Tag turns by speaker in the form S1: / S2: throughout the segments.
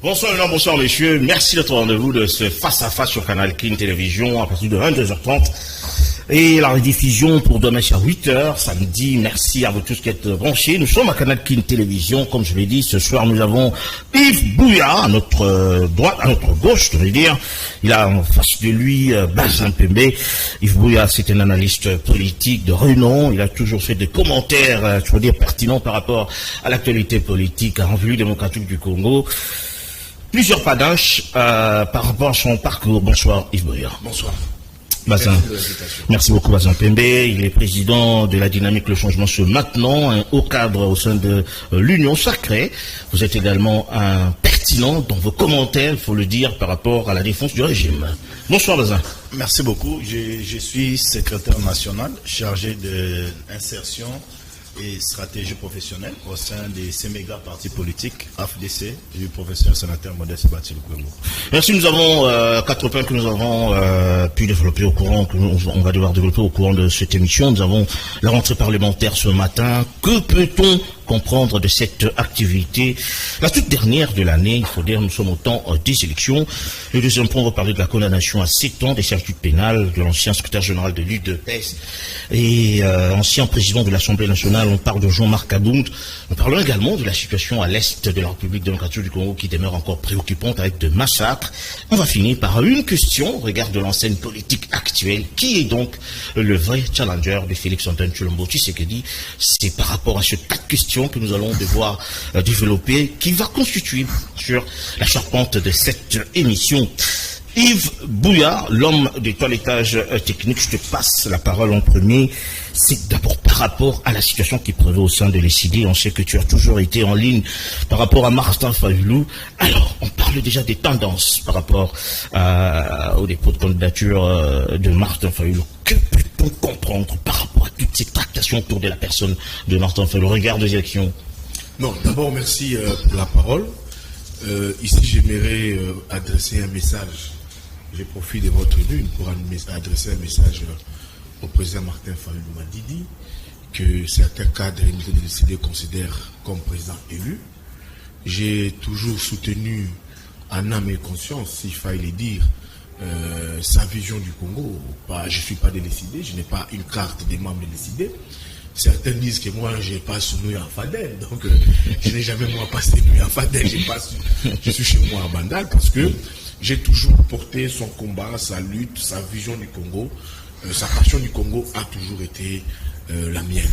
S1: Bonsoir mesdames, bonsoir messieurs. Merci d'être au rendez-vous de ce face-à-face sur Canal King Télévision à partir de 22h30. Et la rediffusion pour demain c'est à 8h, samedi. Merci à vous tous qui êtes branchés. Nous sommes à Canal King Télévision. Comme je l'ai dit, ce soir nous avons Yves Bouya à notre droite, à notre gauche, je veux dire. Il a en face de lui Bazin Pembe. Yves Bouya, c'est un analyste politique de renom. Il a toujours fait des commentaires, je veux dire, pertinents par rapport à l'actualité politique en République démocratique du Congo. Plusieurs panaches par rapport à son parcours. Bonsoir Yves Bouya.
S2: Bonsoir.
S1: Bazin. Merci beaucoup Bazin Pembe. Il est président de la dynamique Le Changement ce maintenant, un haut cadre au sein de l'Union Sacrée. Vous êtes également un pertinent dans vos commentaires, il faut le dire, par rapport à la défense du régime. Bonsoir Bazin.
S2: Merci beaucoup. Je suis secrétaire national chargé de l'insertion et stratégie professionnelle au sein des ces méga partis politiques AFDC du professeur sénateur Modeste Batil Kwembo.
S1: Merci, nous avons 4 points que nous avons pu développer au courant, on va devoir développer au courant de cette émission. Nous avons la rentrée parlementaire ce matin. Que peut-on comprendre de cette activité? La toute dernière de l'année, il faut dire, nous sommes au temps des élections. Le deuxième point, on va parler de la condamnation à 7 ans des servitudes pénales de l'ancien secrétaire général de l'UDPS et ancien président de l'Assemblée nationale. On parle de Jean-Marc Abound. Nous parlons également de la situation à l'est de la République démocratique du Congo qui demeure encore préoccupante avec de massacres. On va finir par une question au regard de l'enseigne politique actuelle. Qui est donc le vrai challenger de Félix-Antoine Tshilombo Tshisekedi? C'est par rapport à ces 4 questions que nous allons devoir développer qui va constituer sur la charpente de cette émission. Yves Bouya, l'homme du toilettage technique, je te passe la parole en premier. C'est d'abord par rapport à la situation qui prévaut au sein de l'ECD. On sait que tu as toujours été en ligne par rapport à Martin Fayulu. Alors, on parle déjà des tendances par rapport au dépôt de candidature de Martin Fayulu. Que peut-on comprendre par rapport à toutes ces tractations autour de la personne de Martin Fayulu au regard des élections?
S3: Non, d'abord, merci pour la parole. Ici, j'aimerais adresser un message. Je profite de votre lune pour adresser un message au président Martin Fayulu Madidi, que certains cadres de l'ECD considèrent comme président élu. J'ai toujours soutenu en âme et conscience, s'il fallait le dire, sa vision du Congo. Je ne suis pas de l'ECD, je n'ai pas une carte des membres de l'ECD. Certains disent que moi, je passe nuit en Fadel, donc je n'ai jamais moi passé nuit en Fadel, je suis chez moi à Bandal parce que j'ai toujours porté son combat, sa lutte, sa vision du Congo, sa passion du Congo a toujours été la mienne.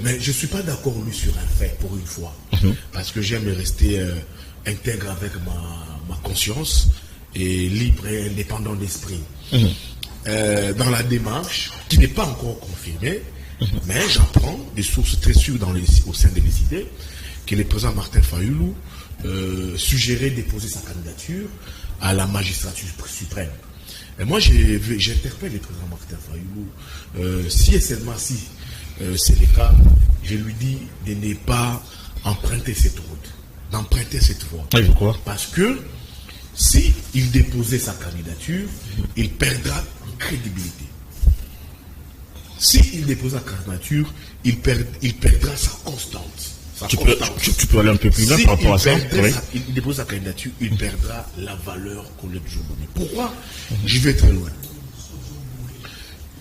S3: Mais je ne suis pas d'accord lui sur un fait pour une fois, parce que j'aime rester intègre avec ma conscience et libre et indépendant d'esprit. Dans la démarche, qui n'est pas encore confirmée, mais j'apprends des sources très sûres au sein de l'ECD que le président Martin Fayulu suggérait déposer sa candidature à la magistrature suprême. Et moi, j'interpelle le président Martin Fayulu. Si et seulement si c'est le cas, je lui dis de ne pas emprunter cette route, d'emprunter cette voie.
S1: Oui, pourquoi?
S3: Parce que si il déposait sa candidature, il perdra en crédibilité. S'il dépose sa candidature, il perdra sa constance.
S1: Tu peux aller un peu plus loin par rapport à ça?
S3: Il dépose sa candidature, il perdra la valeur qu'on lui a donnée. Pourquoi? Je vais très loin.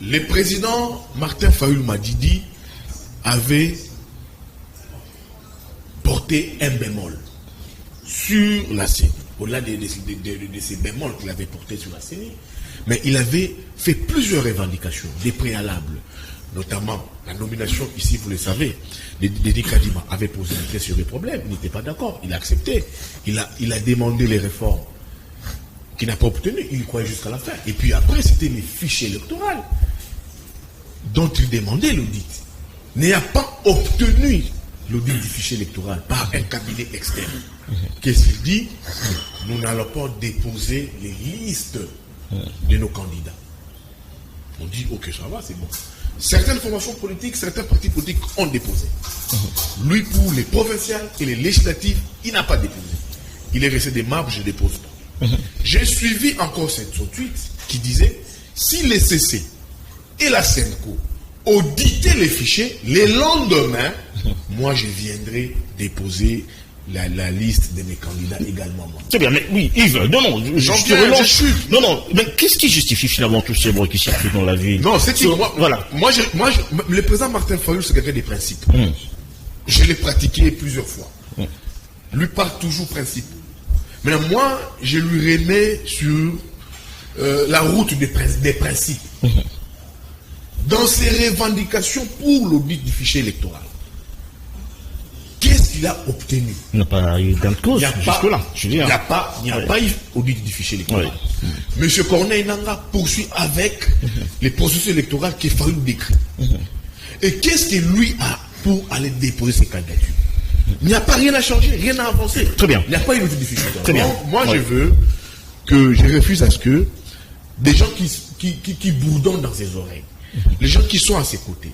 S3: Le président Martin Fayulu Madidi avait porté un bémol sur la CENI. Au-delà de ces bémols qu'il avait portés sur la CENI, mais il avait fait plusieurs revendications, des préalables, notamment la nomination, ici vous le savez, Dédé Kadima avait posé un trait sur les problèmes, il n'était pas d'accord, il a accepté, il a demandé les réformes qu'il n'a pas obtenues, il y croyait jusqu'à la fin. Et puis après, c'était les fichiers électoraux dont il demandait l'audit. N'a pas obtenu l'audit du fichier électoral par un cabinet externe. Qu'est-ce qu'il dit? Nous n'allons pas déposer les listes de nos candidats. On dit, ok, ça va, c'est bon. Certaines formations politiques, certains partis politiques ont déposé. Lui, pour les provinciales et les législatives, il n'a pas déposé. Il est resté des marques, je ne dépose pas. J'ai suivi encore cette tweet qui disait, si les CC et la SENCO auditaient les fichiers, les lendemains, moi je viendrai déposer la liste de mes candidats également.
S1: Très bien, mais oui, Yves, non, je te relance. Non, mais qu'est-ce qui justifie finalement tous ces bruits qui circulent dans la ville?
S3: Non, c'est que
S1: voilà.
S3: Moi, le président Martin Fayulu, c'est quelqu'un des principes. Je l'ai pratiqué plusieurs fois. Lui parle toujours principe. Maintenant, moi, je lui remets sur la route des principes. Dans ses revendications pour l'audit du fichier électoral. Qu'est-ce qu'il a obtenu?
S1: Il n'y a pas eu gain de cause jusque-là.
S3: Il n'y a pas eu audit du fichier électoral. Monsieur Corneille Nangaa poursuit avec les processus électoraux qu'il fallait décrire. Et qu'est-ce que lui a pour aller déposer ses candidatures? Il n'y a pas rien à changer, rien à avancer.
S1: Très bien.
S3: Il n'y a pas eu audit du fichier électoral.
S1: Très bien.
S3: Donc, moi, je refuse à ce que des gens qui bourdonnent dans ses oreilles, les gens qui sont à ses côtés.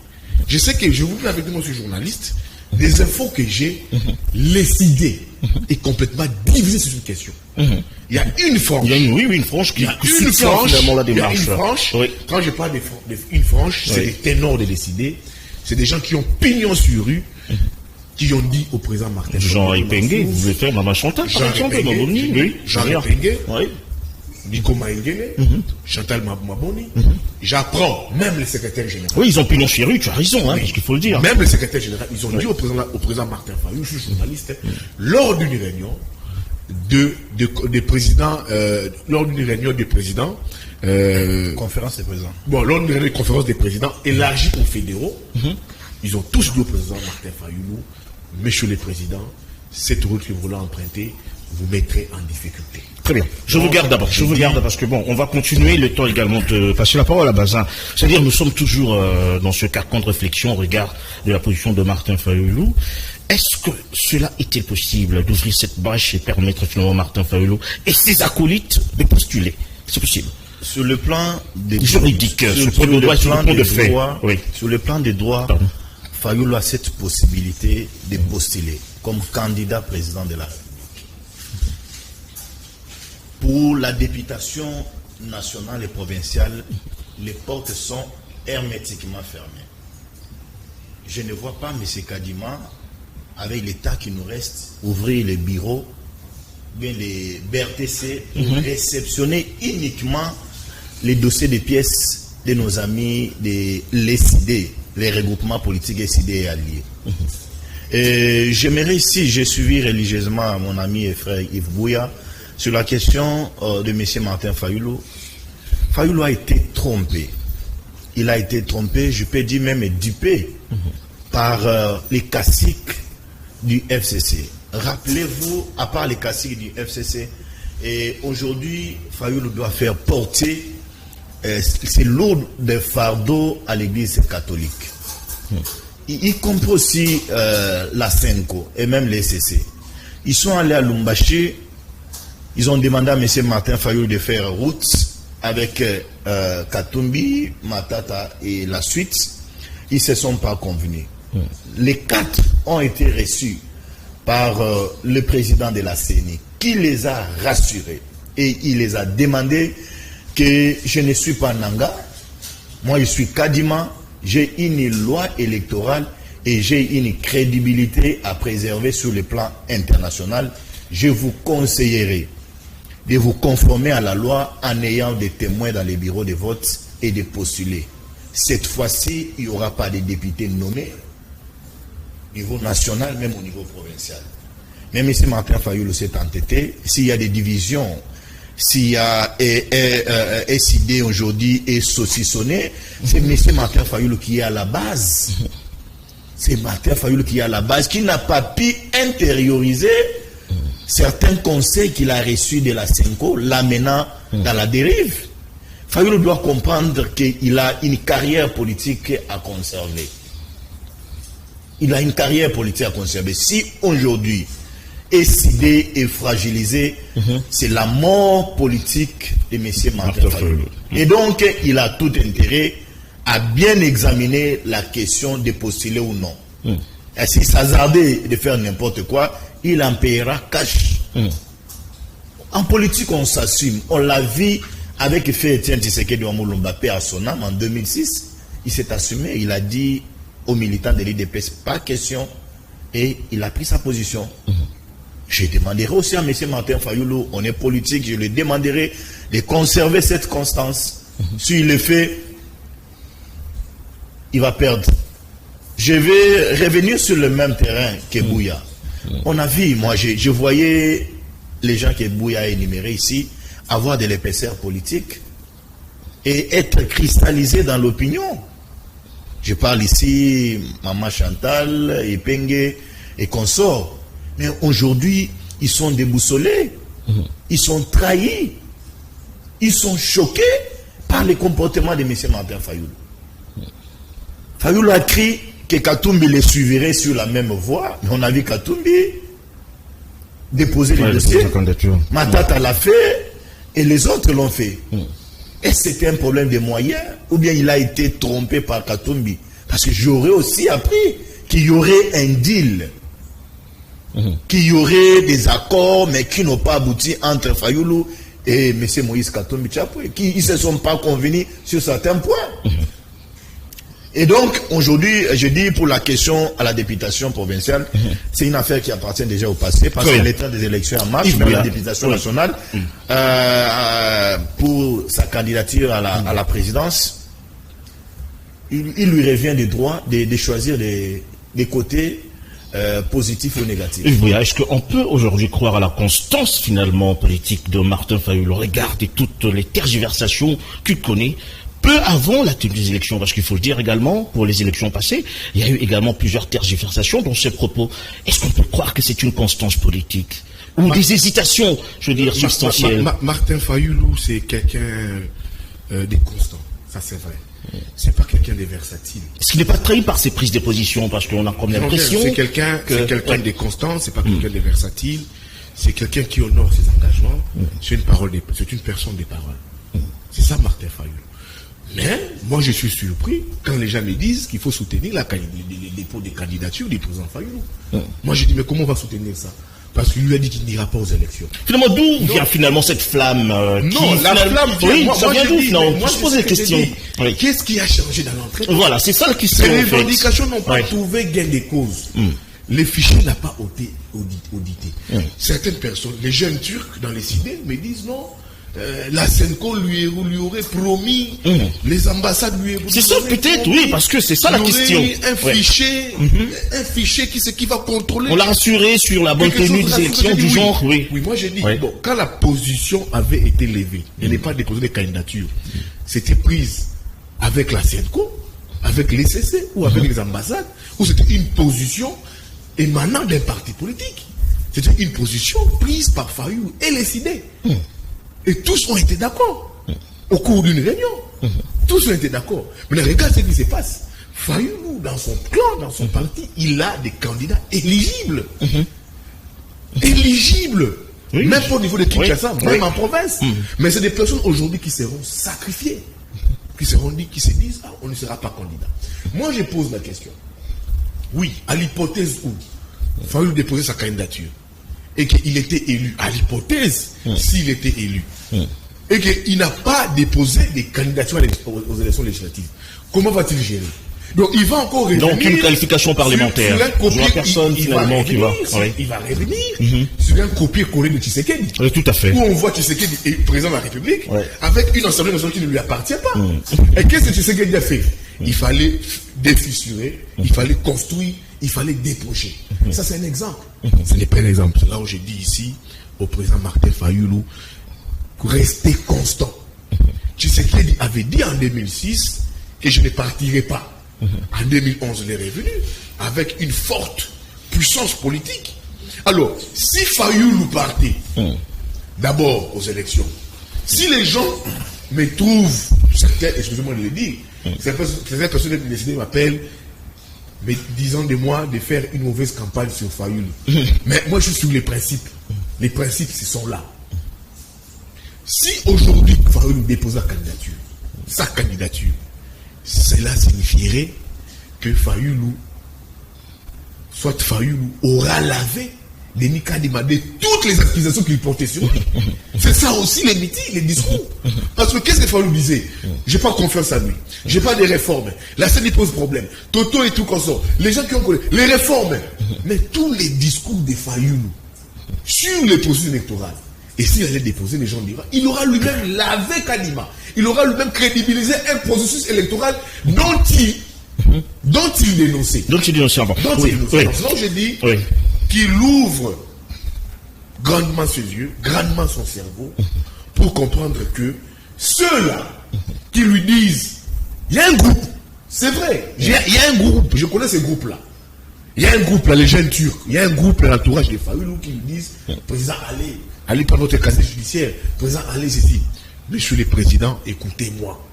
S3: Je sais que je vous dis avec moi, ce journaliste, des infos que j'ai, les idées est complètement divisée sur une question. Il y a une frange.
S1: Il y a une frange qui soutient finalement la démarche.
S3: Il y a une frange. Oui. Quand je parle d'une frange, c'est des ténors de décider. C'est des gens qui ont pignon sur rue, qui ont dit au président Martin.
S1: Jean Epengue, vous voulez faire Maman Chantal?
S3: Jean Epengue,
S1: oui.
S3: Nico Maïngene, Chantal Maboni. J'apprends, même le secrétaire général.
S1: Oui, ils ont pignon sur rue, tu as raison, parce qu'il faut le dire.
S3: Même le secrétaire général, ils ont dit au président Martin Fayulu, je suis journaliste, lors d'une réunion des présidents,
S2: conférence des présidents.
S3: Bon, lors d'une réunion de conférence des présidents élargie aux fédéraux, ils ont tous dit au président Martin Fayulu, monsieur le président, cette route que vous voulez emprunter, vous mettrez en difficulté.
S1: Très bien. Je vous garde d'abord. Parce que bon, on va continuer le temps également de passer la parole à Bazin. C'est-à-dire, nous sommes toujours dans ce carcan de réflexion au regard de la position de Martin Fayulu. Est-ce que cela était possible d'ouvrir cette brèche et permettre finalement Martin Fayulu et ses acolytes de postuler? C'est possible.
S2: Sur le plan des
S1: juridiques, sur
S2: le plan des droits, Fayulu a cette possibilité de postuler comme candidat président de la République. Pour la députation nationale et provinciale, les portes sont hermétiquement fermées. Je ne vois pas M. Kadima, avec l'état qui nous reste, ouvrir les bureaux, bien les BRTC, pour réceptionner uniquement les dossiers de pièces de nos amis de l'ESID, les regroupements politiques SID et alliés. J'aimerais ici, j'ai suivi religieusement mon ami et frère Yves Bouya, sur la question de M. Martin Fayulu. Fayulu a été trompé. Il a été trompé, je peux dire même dupé, par les caciques du FCC. Rappelez-vous, à part les caciques du FCC, et aujourd'hui, Fayulu doit faire porter ces lourds de fardeaux à l'église catholique. Y compris aussi la Senko et même les FCC. Ils sont allés à Lumbashi. Ils ont demandé à M. Martin Fayulu de faire route avec Katumbi, Matata et la suite. Ils ne se sont pas convenus. Les 4 ont été reçus par le président de la CENI qui les a rassurés et il les a demandé que je ne suis pas Nanga, moi je suis Kadima, j'ai une loi électorale et j'ai une crédibilité à préserver sur le plan international. Je vous conseillerai de vous conformer à la loi en ayant des témoins dans les bureaux de vote et de postuler. Cette fois-ci, il n'y aura pas de députés nommés au niveau national, même au niveau provincial. Même si Martin Fayulu s'est entêté, s'il y a des divisions, s'il y a SID aujourd'hui et saucissonné, c'est M. Martin Fayulu qui est à la base. C'est Martin Fayulu qui est à la base, qui n'a pas pu intérioriser certains conseils qu'il a reçus de la Senko, l'amenant dans la dérive. Fayulu doit comprendre qu'il a une carrière politique à conserver. Il a une carrière politique à conserver. Si aujourd'hui, SID est fragilisé, c'est la mort politique de M. Martin Fayulu. Et donc, il a tout intérêt à bien examiner la question de postuler ou non. Et s'il s'hasardait de faire n'importe quoi, il en paiera cash. En politique, on s'assume. On l'a vu avec Etienne Tshisekedi Wamulumba, paix à son âme, en 2006. Il s'est assumé, il a dit aux militants de l'IDPS, pas question, et il a pris sa position. je demanderai aussi à M. Martin Fayoulou, on est politique, je lui demanderai de conserver cette constance. S'il le fait, il va perdre. Je vais revenir sur le même terrain que Bouya. On a vu, moi, je voyais les gens que Bouya a énumérés ici avoir de l'épaisseur politique et être cristallisés dans l'opinion. Je parle ici, Maman Chantal, Epenge et consorts. Mais aujourd'hui, ils sont déboussolés. Ils sont trahis. Ils sont choqués par les comportements de M. Martin Fayoulou. Fayoulou a écrit que Katumbi les suivrait sur la même voie. Mais on a vu Katumbi déposer les dossiers. Matata l'a fait et les autres l'ont fait. Est-ce que c'était un problème de moyens ou bien il a été trompé par Katumbi? Parce que j'aurais aussi appris qu'il y aurait un deal, qu'il y aurait des accords, mais qui n'ont pas abouti entre Fayoulou et M. Moïse Katumbi Tchapoué, qui ne se sont pas convenus sur certains points. Et donc, aujourd'hui, je dis pour la question à la députation provinciale, c'est une affaire qui appartient déjà au passé, parce qu'il y a l'état des élections en marche, même la députation nationale, pour sa candidature à la présidence, il lui revient des droits de choisir des côtés positifs ou négatifs.
S1: Est-ce qu'on peut aujourd'hui croire à la constance finalement politique de Martin Fayoulou? Regardez toutes les tergiversations qu'il connaît peu avant la tenue des élections, parce qu'il faut le dire également, pour les élections passées, il y a eu également plusieurs tergiversations dans ces propos. Est-ce qu'on peut croire que c'est une constance politique? Ou des hésitations, je veux dire, substantielles?
S3: Martin Fayoulou, c'est quelqu'un de constant, ça c'est vrai. C'est pas quelqu'un de versatile.
S1: Est-ce qu'il n'est pas trahi par ses prises de position? Parce qu'on a comme l'impression...
S3: C'est quelqu'un de constant, c'est pas quelqu'un de versatile, c'est quelqu'un qui honore ses engagements, c'est une personne des paroles. C'est ça Martin Fayoulou. Mais moi je suis surpris quand les gens me disent qu'il faut soutenir les dépôts des candidatures du président Fayoulou. Moi je dis mais comment on va soutenir ça? Parce qu'il lui a dit qu'il n'ira pas aux élections.
S1: Finalement, d'où vient finalement cette flamme
S3: la flamme vient...
S1: Oui, ça vient d'où finalement? On se pose des questions.
S3: Qu'est-ce qui a changé dans l'entrée?
S1: Voilà, c'est ça la question.
S3: Les revendications n'ont pas trouvé gain de cause. Les fichiers n'ont pas été audités. Certaines personnes, les jeunes Turcs dans les idées me disent non. La Senko lui aurait promis, les ambassades lui auraient promis.
S1: C'est ça peut-être, oui, parce que c'est ça la question.
S3: Un fichier qui va contrôler.
S1: On l'a rassuré sur la bonne tenue des élections du genre, oui.
S3: Oui, moi j'ai dit, bon, quand la position avait été levée, elle n'est pas déposée de candidature, c'était prise avec la Senko, avec les CC ou avec les ambassades, ou c'était une position émanant d'un parti politique. C'était une position prise par Fayoulou et les idées. Et tous ont été d'accord au cours d'une réunion. Tous ont été d'accord. Mais regarde ce qui se passe. Fayoulou, dans son clan, dans son parti, il a des candidats éligibles. Éligibles. Oui. Même au niveau de Kinshasa, même en province. Mais c'est des personnes aujourd'hui qui seront sacrifiées. Qui se disent, ah, on ne sera pas candidat. Moi, je pose la question. Oui, à l'hypothèse où Fayoulou déposait sa candidature, et qu'il était élu, à l'hypothèse, s'il était élu, et qu'il n'a pas déposé des candidatures aux élections législatives, comment va-t-il gérer? Donc il va encore revenir...
S1: Donc une qualification parlementaire.
S3: Il va revenir sur un copier-coller de Tshisekedi.
S1: Oui, tout à fait.
S3: Où on voit Tshisekedi est président de la République, avec une assemblée nationale qui ne lui appartient pas. Et qu'est-ce que Tshisekedi a fait? Il fallait défissurer, il fallait construire, il fallait dépocher. Ça, c'est un exemple. Ce n'est pas un exemple. C'est là où j'ai dit ici, au président Martin Fayoulou, rester constant. Tshisekedi avait dit en 2006 que je ne partirai pas. En 2011, il est revenu avec une forte puissance politique. Alors, si Fayoulou partait d'abord aux élections, si les gens me trouvent, certains, excusez-moi de le dire, certaines personnes qui décident m'appellent, mais disant de moi de faire une mauvaise campagne sur Fayoulou. Mais moi je suis sur les principes. Les principes, ce sont là. Si aujourd'hui Fayoulou dépose sa candidature, cela signifierait que Fayoulou aura lavé Denis Kadima de toutes les accusations qu'il portait sur lui. C'est ça aussi les mythes, les discours. Parce que qu'est-ce que Fayoulou disait? J'ai pas confiance en lui. J'ai pas de réformes. La scène pose problème. Toto et tout comme ça. Les gens qui ont connu les réformes. Mais tous les discours de Fayoulou sur les processus électoraux. Et s'il allait déposer les gens d'Iran, il aura lui-même lavé Kadima. Il aura lui-même crédibilisé un processus électoral dont il dénonçait.
S1: Donc, il dénonçait avant.
S3: Donc, je dis qu'il ouvre grandement ses yeux, grandement son cerveau, pour comprendre que ceux-là qui lui disent, il y a un groupe, c'est vrai, il y a un groupe, je connais ces groupes-là. Il y a un groupe là, les jeunes turcs, il y a un groupe à l'entourage des Fayoulou qui lui disent, président, allez par votre casier judiciaire, président, allez ici. Monsieur le Président, écoutez-moi.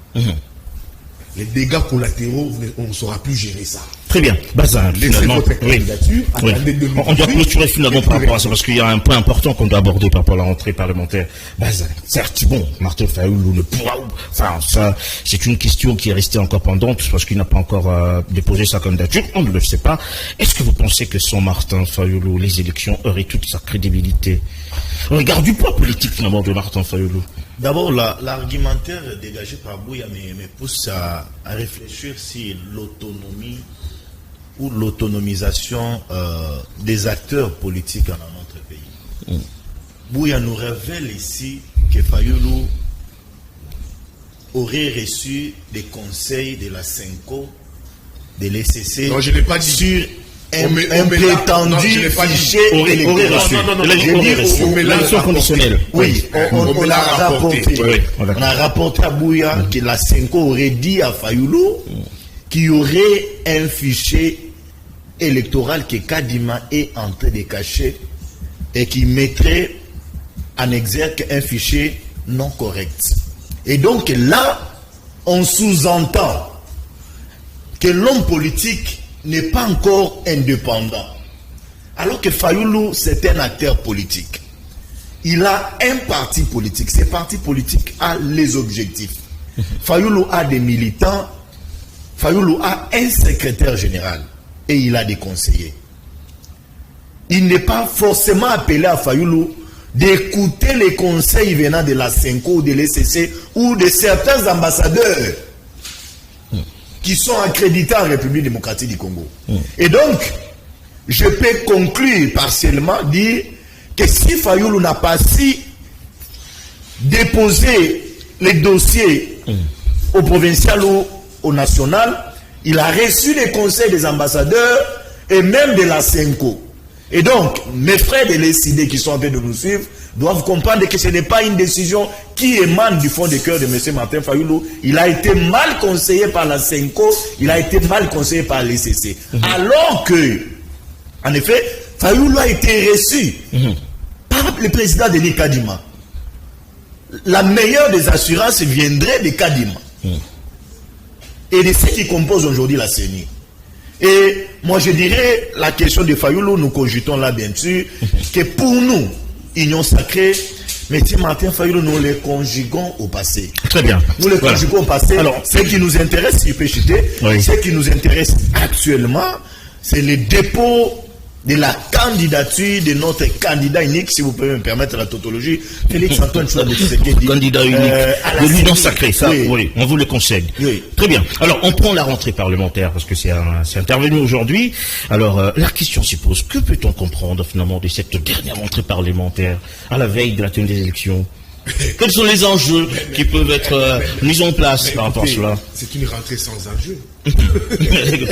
S3: Les dégâts collatéraux, on ne saura plus gérer ça.
S1: Très bien. Bazin, finalement, on doit clôturer finalement par rapport à ça, parce qu'il y a un point important qu'on doit aborder par rapport à la rentrée parlementaire. Bazin, certes, bon, Martin Fayoulou ne pourra... Enfin, ça, c'est une question qui est restée encore pendante, parce qu'il n'a pas encore déposé sa candidature, on ne le sait pas. Est-ce que vous pensez que sans Martin Fayoulou, les élections auraient toute sa crédibilité? On regarde du poids politique finalement de Martin Fayoulou.
S2: D'abord, l'argumentaire dégagé par Bouya me pousse à réfléchir si l'autonomie ou l'autonomisation des acteurs politiques dans notre pays. Bouya nous révèle ici que Fayoulou aurait reçu des conseils de la Senko, de l'ECC,
S3: non, je n'ai pas dit.
S2: Sur un prétendu fichier
S1: conditionnelle.
S2: Oui, on l'a rapporté. On a rapporté à Bouya que la Senko aurait dit à Fayoulou qu'il y aurait un fichier électoral que Kadima est en train de cacher et qui mettrait en exergue un fichier non correct. Et donc là, on sous-entend que l'homme politique n'est pas encore indépendant. Alors que Fayoulou, c'est un acteur politique. Il a un parti politique. Ce parti politique a les objectifs. Fayoulou a des militants. Fayoulou a un secrétaire général. Et il a des conseillers. Il n'est pas forcément appelé à Fayoulou d'écouter les conseils venant de la Senko, de l'ECC ou de certains ambassadeurs qui sont accrédités en République démocratique du Congo. Et donc, je peux conclure partiellement, dire que si Fayoulou n'a pas si déposé les dossiers au provincial ou au national, il a reçu les conseils des ambassadeurs et même de la Senko. Et donc, mes frères de l'ECD qui sont en train de nous suivre doivent comprendre que ce n'est pas une décision qui émane du fond de cœur de M. Martin Fayoulou. Il a été mal conseillé par la Senko, il a été mal conseillé par l'ECC. Alors que, en effet, Fayoulou a été reçu par le président Denis Kadima. La meilleure des assurances viendrait de Kadima. Et de ceux qui composent aujourd'hui la CENI. Et moi je dirais, la question de Fayoulou, nous cogitons là bien sûr, que pour nous, Union Sacrée, mais Martin Fayoulou, nous les conjuguons au passé.
S1: Très bien.
S2: Nous les conjuguons au passé. Alors, ce qui nous intéresse, si je peux citer, ce qui nous intéresse actuellement, c'est le dépôt de la candidature de notre candidat unique, si vous pouvez me permettre la tautologie, Félix Antoine Tshisekedi.
S1: Candidat unique de l'Union Sacrée, ça, oui, on vous le conseille. Oui. Très bien. Alors, on prend la rentrée parlementaire, parce que c'est intervenu aujourd'hui. Alors, la question se pose, que peut-on comprendre finalement de cette dernière rentrée parlementaire à la veille de la tenue des élections? Quels sont les enjeux qui peuvent être mis en place par rapport à cela?
S3: C'est une rentrée sans enjeu.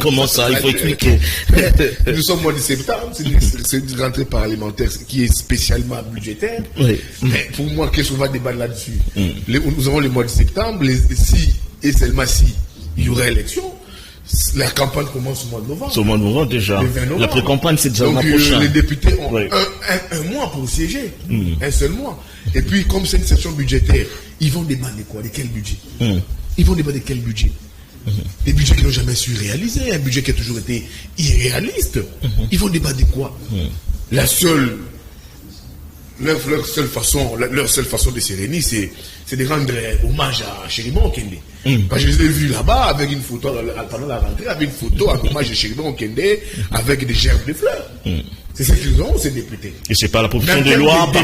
S1: Comment ça? Il faut expliquer.
S3: Nous sommes au mois de septembre, c'est une rentrée parlementaire qui est spécialement budgétaire. Oui. Mais pour moi, qu'est-ce qu'on va débattre là-dessus? Nous avons le mois de septembre, si et seulement si il y aura élection. La campagne commence au mois de novembre.
S1: C'est au mois de novembre déjà. La pré-campagne, c'est déjà le mois prochain.
S3: Les députés ont un mois pour siéger. Un seul mois. Et puis, comme c'est une session budgétaire, ils vont débattre de quoi? De quel budget? Ils vont débattre de quel budget? Des budgets qu'ils n'ont jamais su réaliser. Un budget qui a toujours été irréaliste. Ils vont débattre de quoi? Leur seule façon de se réunir, c'est de rendre hommage à Chéribon Okende. Parce que je les ai vus là-bas avec une photo pendant la rentrée, avec une photo en hommage à Chéribon Okende avec des gerbes de fleurs. C'est ce qu'ils ont, ces députés.
S1: Et c'est pas la proposition
S3: Même
S1: de loi
S3: des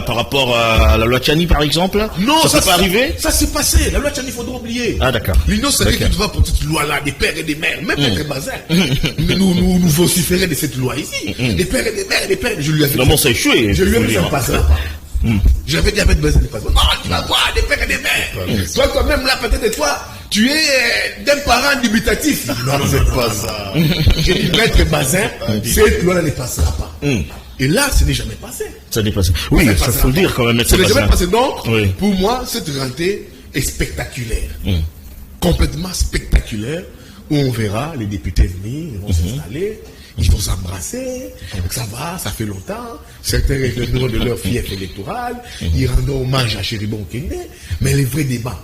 S1: par rapport à la loi Tchani, par exemple?
S3: Non,
S1: ça peut pas arriver?
S3: Ça s'est passé. La loi Tchani, il faudra oublier.
S1: Ah, d'accord.
S3: L'Union soviétique
S1: D'accord.
S3: va pour cette loi-là, des pères et des mères, même Maître Bazin. Nous vociférer de cette loi ici. Des pères et des mères, des pères. Je lui avais
S1: Non, bon, ça a échoué.
S3: Je lui ai
S1: faut
S3: dit,
S1: dire.
S3: ça passera pas. J'avais dit à Maître Bazin, non, tu vas voir des pères et des mères. Toi, quand même, là, peut-être, toi, tu es d'un parent dubitatif. Non, c'est pas ça. J'ai dit, Maître Bazin, cette loi-là ne passera pas. Et là, ce n'est jamais passé.
S1: Ça dépasse. Oui, ça faut le dire quand même.
S3: Ce n'est jamais passé. Donc,
S1: Oui.
S3: pour moi, cette rentrée est spectaculaire. Complètement spectaculaire, où on verra les députés venir, ils vont s'installer, ils vont s'embrasser, ça va, ça fait longtemps. Certains reviendront de leur fief électoral, ils rendront hommage à Chéribon Kende, mais les vrais débats,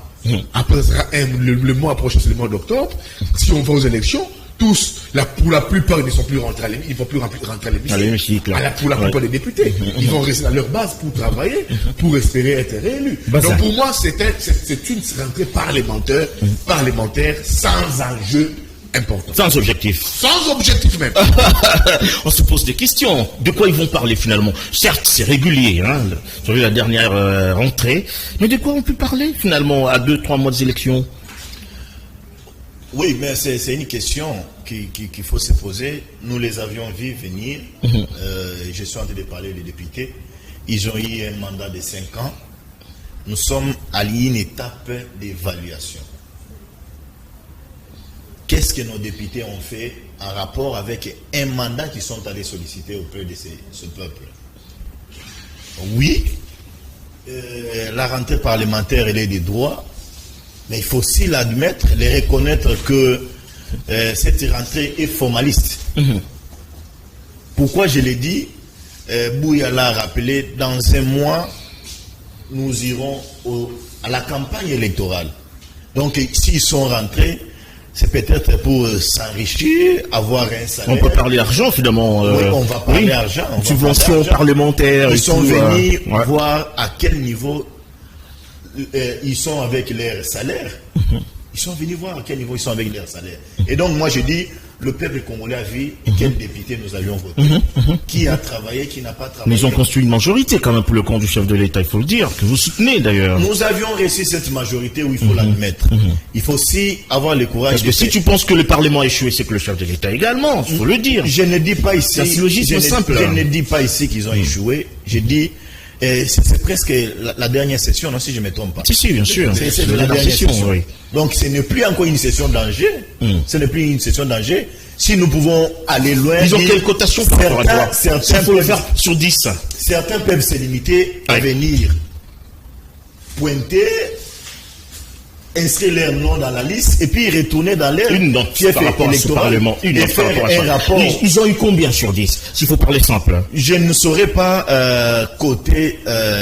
S3: après le mois prochain, c'est le mois d'octobre, si on va aux élections, tous, pour la plupart, ils ne sont plus rentrés à l'hémicycle, ils ne vont plus rentrer à l'hémicycle. Pour la plupart des députés. Ils vont rester à leur base pour travailler, pour espérer être réélus. Donc pour moi, c'est une rentrée parlementaire sans enjeu important.
S1: Sans objectif.
S3: Sans objectif même.
S1: On se pose des questions. De quoi ils vont parler finalement? Certes, c'est régulier, hein, sur la dernière rentrée, mais de quoi on peut parler finalement à 2-3 mois des élections?
S2: Oui, mais c'est une question qu'il faut se poser. Nous les avions vus venir. Je suis en train de parler des députés. Ils ont eu un mandat de 5 ans. Nous sommes à une étape d'évaluation. Qu'est-ce que nos députés ont fait en rapport avec un mandat qu'ils sont allés solliciter auprès de ce peuple? Oui, la rentrée parlementaire, elle est des droits. Mais il faut aussi l'admettre, les reconnaître que cette rentrée est formaliste. Pourquoi je l'ai dit? Bouya l'a rappelé, dans un mois, nous irons à la campagne électorale. Donc, s'ils sont rentrés, c'est peut-être pour s'enrichir, avoir un salaire.
S1: On peut parler argent finalement.
S2: Oui, on va parler argent.
S1: Subventions parlementaires.
S2: Ils sont venus voir à quel niveau ils sont avec leur salaire. Ils sont venus voir à quel niveau ils sont avec leur salaire. Et donc moi je dis, le peuple congolais a vu quel député nous avions voté. Qui a travaillé, qui n'a pas travaillé.
S1: Mais ils ont construit une majorité quand même pour le compte du chef de l'État, il faut le dire, que vous soutenez d'ailleurs.
S2: Nous avions réussi cette majorité où il faut l'admettre. Il faut aussi avoir le courage.
S1: Parce que si tu penses que le Parlement a échoué, c'est que le chef de l'État également, il faut le dire.
S2: Je ne dis pas ici.
S1: C'est un syllogisme simple.
S2: Je ne dis pas ici qu'ils ont échoué. Je dis. C'est presque la dernière session, non, si je ne me trompe pas.
S1: Si, bien sûr.
S2: C'est la dernière session.
S1: Oui.
S2: Donc, ce n'est plus encore une session d'Angers. Ce n'est plus une session d'Angers. Si nous pouvons aller loin.
S1: Ils ont quelle cotation par rapport à toi?
S2: Certains
S1: faut le faire sur 10.
S2: Certains peuvent se limiter à venir pointer, inscrire leur nom dans la liste et puis retourner dans leur
S1: fief électoral et faire un rapport. Ils ont eu combien sur 10? S'il faut parler simple.
S2: Je ne saurais pas coter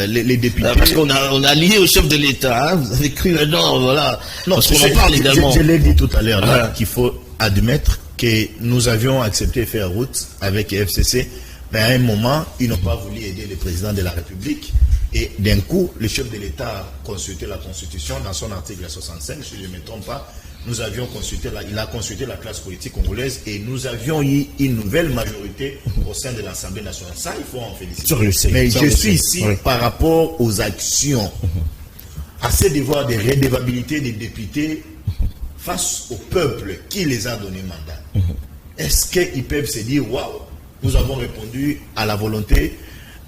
S2: les députés.
S1: Parce qu'on a lié au chef de l'État. Hein, vous avez cru là-dedans, voilà. Non, parce qu'on en parle également.
S2: Je l'ai dit tout à l'heure là qu'il faut admettre que nous avions accepté de faire route avec FCC, mais à un moment, ils n'ont pas voulu aider le président de la République. Et d'un coup, le chef de l'État a consulté la Constitution dans son article 65, si je ne me trompe pas. Il a consulté la classe politique congolaise et nous avions eu une nouvelle majorité au sein de l'Assemblée nationale. Ça, il faut en féliciter. Mais je suis ici par rapport aux actions, à ces devoirs de redevabilité des députés face au peuple qui les a donné mandat. Est-ce qu'ils peuvent se dire, waouh, nous avons répondu à la volonté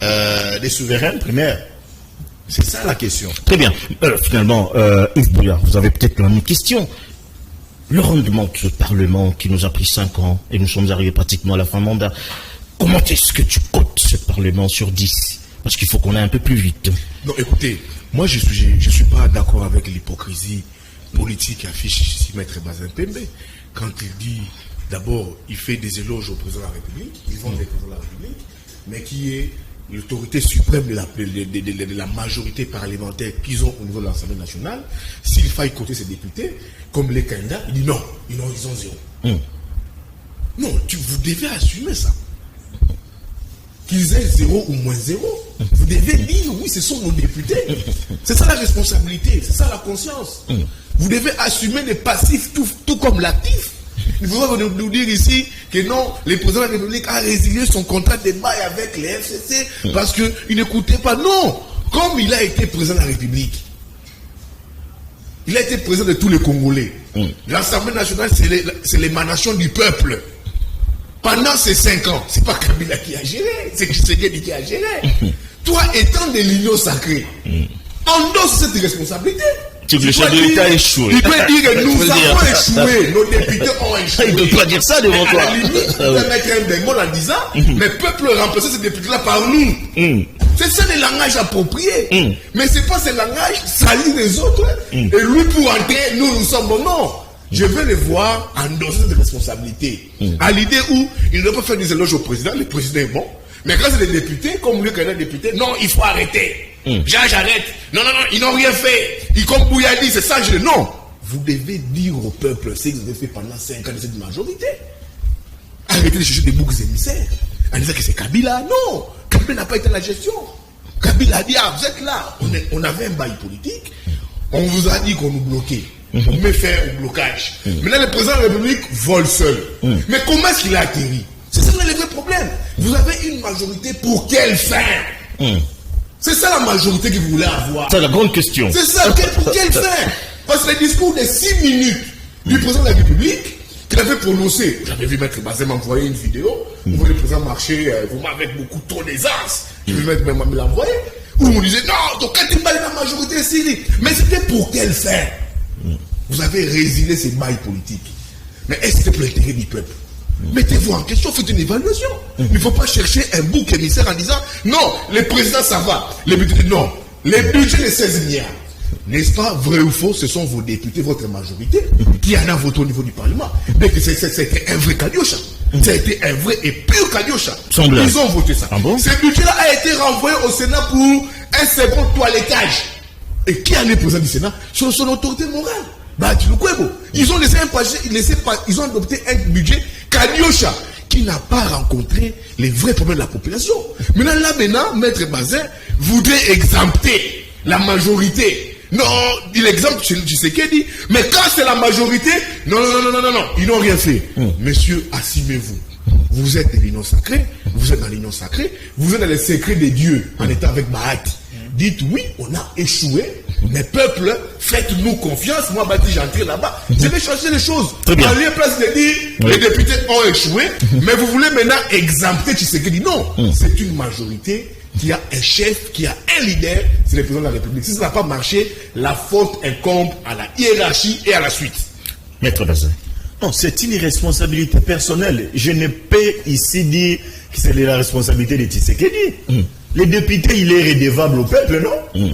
S2: des souverains primaires? C'est ça la question.
S1: Très bien. Finalement, Yves Bouya, vous avez peut-être la même question. Le rendement de ce Parlement qui nous a pris 5 ans et nous sommes arrivés pratiquement à la fin mandat, comment est-ce que tu cotes ce Parlement sur 10? Parce qu'il faut qu'on aille un peu plus vite.
S3: Non, écoutez, moi je suis pas d'accord avec l'hypocrisie politique affichée ici Maître Bazin Pembe. Quand il dit, d'abord, il fait des éloges au président de la République, ils vont des présidents de la République, mais qui est l'autorité suprême de la majorité parlementaire qu'ils ont au niveau de l'Assemblée nationale. S'il faille coter ses députés, comme les candidats, il dit non, ils ont 0. Non, vous devez assumer ça. Qu'ils aient 0 ou moins 0, vous devez dire oui, ce sont nos députés. C'est ça la responsabilité, c'est ça la conscience. Vous devez assumer les passifs tout comme l'actif. Il faudra nous dire ici que non, le président de la République a résilié son contrat de bail avec les FCC parce qu'il n'écoutait pas. Non, comme il a été président de la République, il a été président de tous les Congolais. L'Assemblée nationale, c'est l'émanation du peuple. Pendant ces 5 ans, c'est pas Kabila qui a géré, c'est Tshisekedi qui a géré. Toi, étant de l'union sacrée, endosse cette responsabilité.
S1: Le chef de l'État a échoué.
S3: Il peut dire que nous avons échoué, nos députés ont échoué.
S1: Il ne doit pas dire ça devant toi.
S3: À la limite, il peut mettre un bémol en disant, mais peuple remplacer ces députés-là par nous. C'est ça le langage approprié. Mais c'est pas ce langage salir les autres. Et lui, pour entrer, nous sommes bons. Non. Je veux les voir endosser cette responsabilité. À l'idée où il ne doit pas faire des éloges au président, le président est bon. Mais quand c'est des députés, comme lui, quand il est député, non, il faut arrêter. J'arrête. Non, ils n'ont rien fait. Comme Bouya dit, c'est ça, je dis non. Vous devez dire au peuple ce que vous avez fait pendant 5 ans de cette majorité. Arrêtez de chercher des boucs émissaires. En disant que c'est Kabila. Non, Kabila n'a pas été la gestion. Kabila a dit, ah, vous êtes là. On avait un bail politique. On vous a dit qu'on nous bloquait. On met fin au blocage. Maintenant, le président de la République vole seul. Mais comment est-ce qu'il a atterri? C'est ça le vrai problème. Vous avez une majorité pour quelle fin? C'est ça la majorité que vous voulez avoir.
S1: C'est la grande question.
S3: C'est ça, pour quelle fin? Parce que le discours de 6 minutes du président de la République qu'il avait prononcé, j'avais vu Maître Bazin m'envoyer une vidéo, où le président marchait vraiment avec beaucoup trop d'aisance. Je vais mettre même l'envoyer, où on disait non, donc quand il baille la majorité Syrie. Mais c'était pour quelle fin? Vous avez résilié ces bails politiques. Mais est-ce que c'était pour l'intérêt du peuple? Mettez-vous en question, faites une évaluation. Il ne faut pas chercher un bouc émissaire en disant non, le président ça va. Les budgets, non. Les budgets de 16 milliards. N'est-ce pas, vrai ou faux, ce sont vos députés, votre majorité, qui en a voté au niveau du Parlement. Mais que c'était un vrai Kadiocha. Ça a été un vrai et pur Kadiocha. Ils ont voté ça.
S1: Ah bon?
S3: Ce budget-là a été renvoyé au Sénat pour un second toilettage. Et qui en est président du Sénat? Sur son autorité morale. Bah, tu le quoi, bon. Ils ont ils ont adopté un budget Kadiocha qui n'a pas rencontré les vrais problèmes de la population. Maintenant, Maître Bazin voudrait exempter la majorité. Non, il exempte Tshisekedi, mais quand c'est la majorité, non, ils n'ont rien fait. Messieurs, assumez-vous. Vous êtes de l'union sacrée, vous êtes dans l'union sacrée, vous êtes dans les secrets des dieux, en étant avec Bahati. Dites oui, on a échoué, mais peuple, faites-nous confiance. Moi, Bati, j'entre là-bas. Je vais changer les choses. En lieu place de dire, les députés ont échoué, mais vous voulez maintenant exempter Tshisekedi. Non, c'est une majorité qui a un chef, qui a un leader, c'est le président de la République. Si ça n'a pas marché, la faute incombe à la hiérarchie et à la suite.
S1: Maître Bazin.
S4: Non, c'est une responsabilité personnelle. Je ne peux ici dire que c'est la responsabilité de Tshisekedi. Les députés, il est redevable au peuple, non?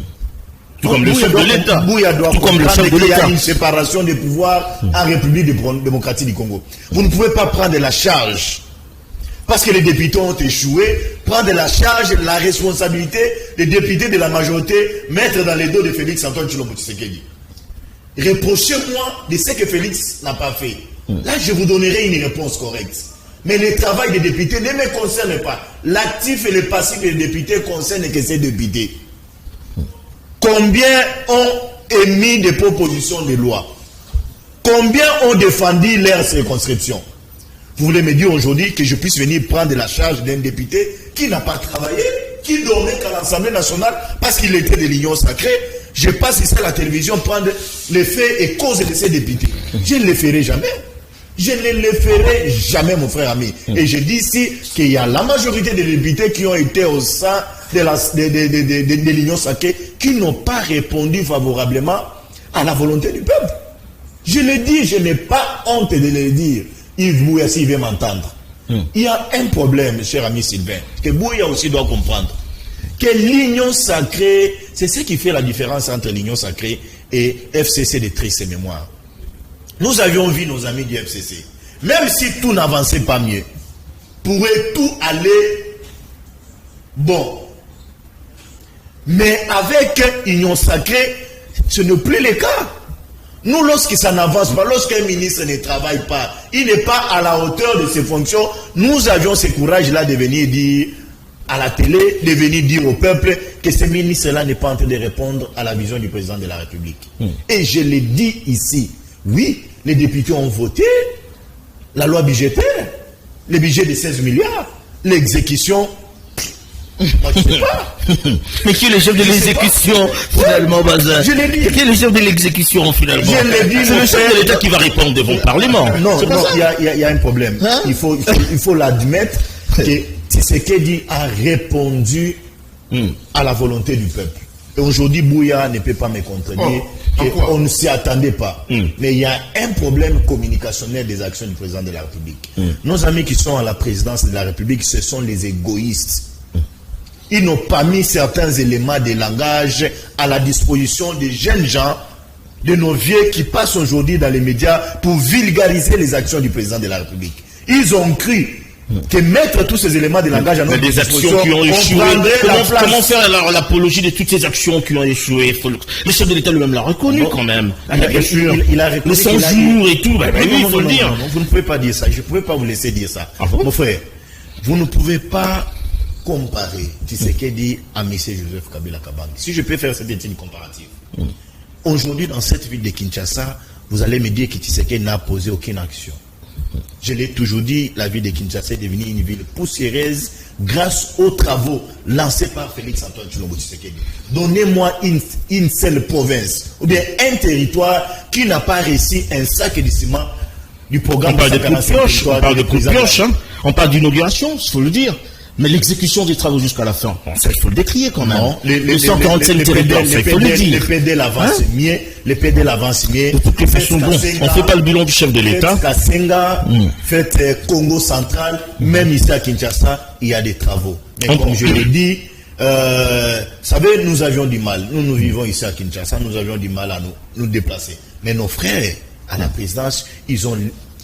S1: Tout comme le chef de l'État.
S4: Bouya doit
S1: Tout comme le chef de
S4: comprendre qu'il y a
S1: l'État.
S4: une séparation des pouvoirs en République démocratique du Congo. Vous ne pouvez pas prendre la charge. Parce que les députés ont échoué, prendre la charge, la responsabilité des députés de la majorité, mettre dans les dos de Félix Antoine Tshilombo Tshisekedi. Reprochez-moi de ce que Félix n'a pas fait. Là, je vous donnerai une réponse correcte. Mais le travail des députés ne me concerne pas. L'actif et le passif des députés concernent que ces députés. Combien ont émis des propositions de loi? Combien ont défendu leur circonscription? Vous voulez me dire aujourd'hui que je puisse venir prendre la charge d'un député qui n'a pas travaillé, qui dormait qu'à l'Assemblée nationale parce qu'il était de l'union sacrée? Je passe ici à la télévision prendre les faits et causes de ces députés. Je ne le ferai jamais. Je ne le ferai jamais, mon frère ami. Et je dis ici qu'il y a la majorité des députés qui ont été au sein de l'union sacrée qui n'ont pas répondu favorablement à la volonté du peuple. Je le dis, je n'ai pas honte de le dire. Yves Bouya, s'il veut m'entendre. Il y a un problème, cher ami Sylvain, que Bouya aussi doit comprendre. Que l'union sacrée, c'est ce qui fait la différence entre l'union sacrée et FCC de triste mémoire. Nous avions vu nos amis du FCC. Même si tout n'avançait pas mieux, pourrait tout aller bon. Mais avec Union Sacrée, ce n'est plus le cas. Nous, lorsque ça n'avance pas, lorsqu'un ministre ne travaille pas, il n'est pas à la hauteur de ses fonctions, nous avions ce courage-là de venir dire à la télé, de venir dire au peuple que ce ministre-là n'est pas en train de répondre à la vision du président de la République. Et je l'ai dit ici, oui, les députés ont voté la loi budgétaire, le budget de 16 milliards, l'exécution. Moi, je ne sais pas.
S1: Mais qui est le chef de l'exécution, finalement, Bazin?
S4: Je l'ai dit.
S1: Qui est le chef de l'exécution, finalement?
S4: Je l'ai dit,
S1: c'est le chef de l'État qui va répondre devant le Parlement.
S4: Non, il y a un problème.
S1: Hein?
S4: Il faut l'admettre que Tshisekedi a répondu à la volonté du peuple. Et aujourd'hui, Bouya ne peut pas me contredire qu'on ne s'y attendait pas. Mais il y a un problème communicationnel des actions du président de la République. Nos amis qui sont à la présidence de la République, ce sont les égoïstes. Ils n'ont pas mis certains éléments de langage à la disposition des jeunes gens, de nos vieux qui passent aujourd'hui dans les médias pour vulgariser les actions du président de la République. Ils ont cru que mettre tous ces éléments de langage à notre
S1: des
S4: disposition,
S1: actions qui ont échoué. Comment faire
S4: faire
S1: l'apologie de toutes ces actions qui ont échoué? Le chef de l'État lui-même l'a reconnu quand même. Bien sûr.
S4: Il a reconnu
S1: les 100 jours et tout.
S4: Oui,
S1: il faut le dire.
S4: Non, vous ne pouvez pas dire ça. Je ne pouvais pas vous laisser dire ça.
S1: Ah bon?
S4: Mon frère, vous ne pouvez pas comparer Tshisekedi à M. Joseph Kabila Kabange. Si je peux faire cette étude comparative. Aujourd'hui, dans cette ville de Kinshasa, vous allez me dire que Tshisekedi n'a posé aucune action. Je l'ai toujours dit, la ville de Kinshasa est devenue une ville poussiéreuse grâce aux travaux lancés par Félix Antoine Tshilombo Tshisekedi. Donnez-moi une seule province ou bien un territoire qui n'a pas réussi un sac de ciment du programme.
S1: On parle de coups de pioche, on parle de coups de pioche, hein. On parle d'inauguration, il faut le dire. Mais l'exécution des travaux jusqu'à la fin, bon, ça, il faut le décrier quand même. Non,
S4: les 147 territoires, il faut le dire. Les PDL avancent mieux, les PDL avancent mieux.
S1: De toutes les façons, bon, on ne fait pas le bilan du chef de l'État.
S4: Faites Kasenga, faites Congo central, même ici à Kinshasa, il y a des travaux. Mais comme je l'ai dit, vous savez, nous avions du mal. Nous vivons ici à Kinshasa, nous avions du mal à nous déplacer. Mais nos frères, à la présidence, ils ont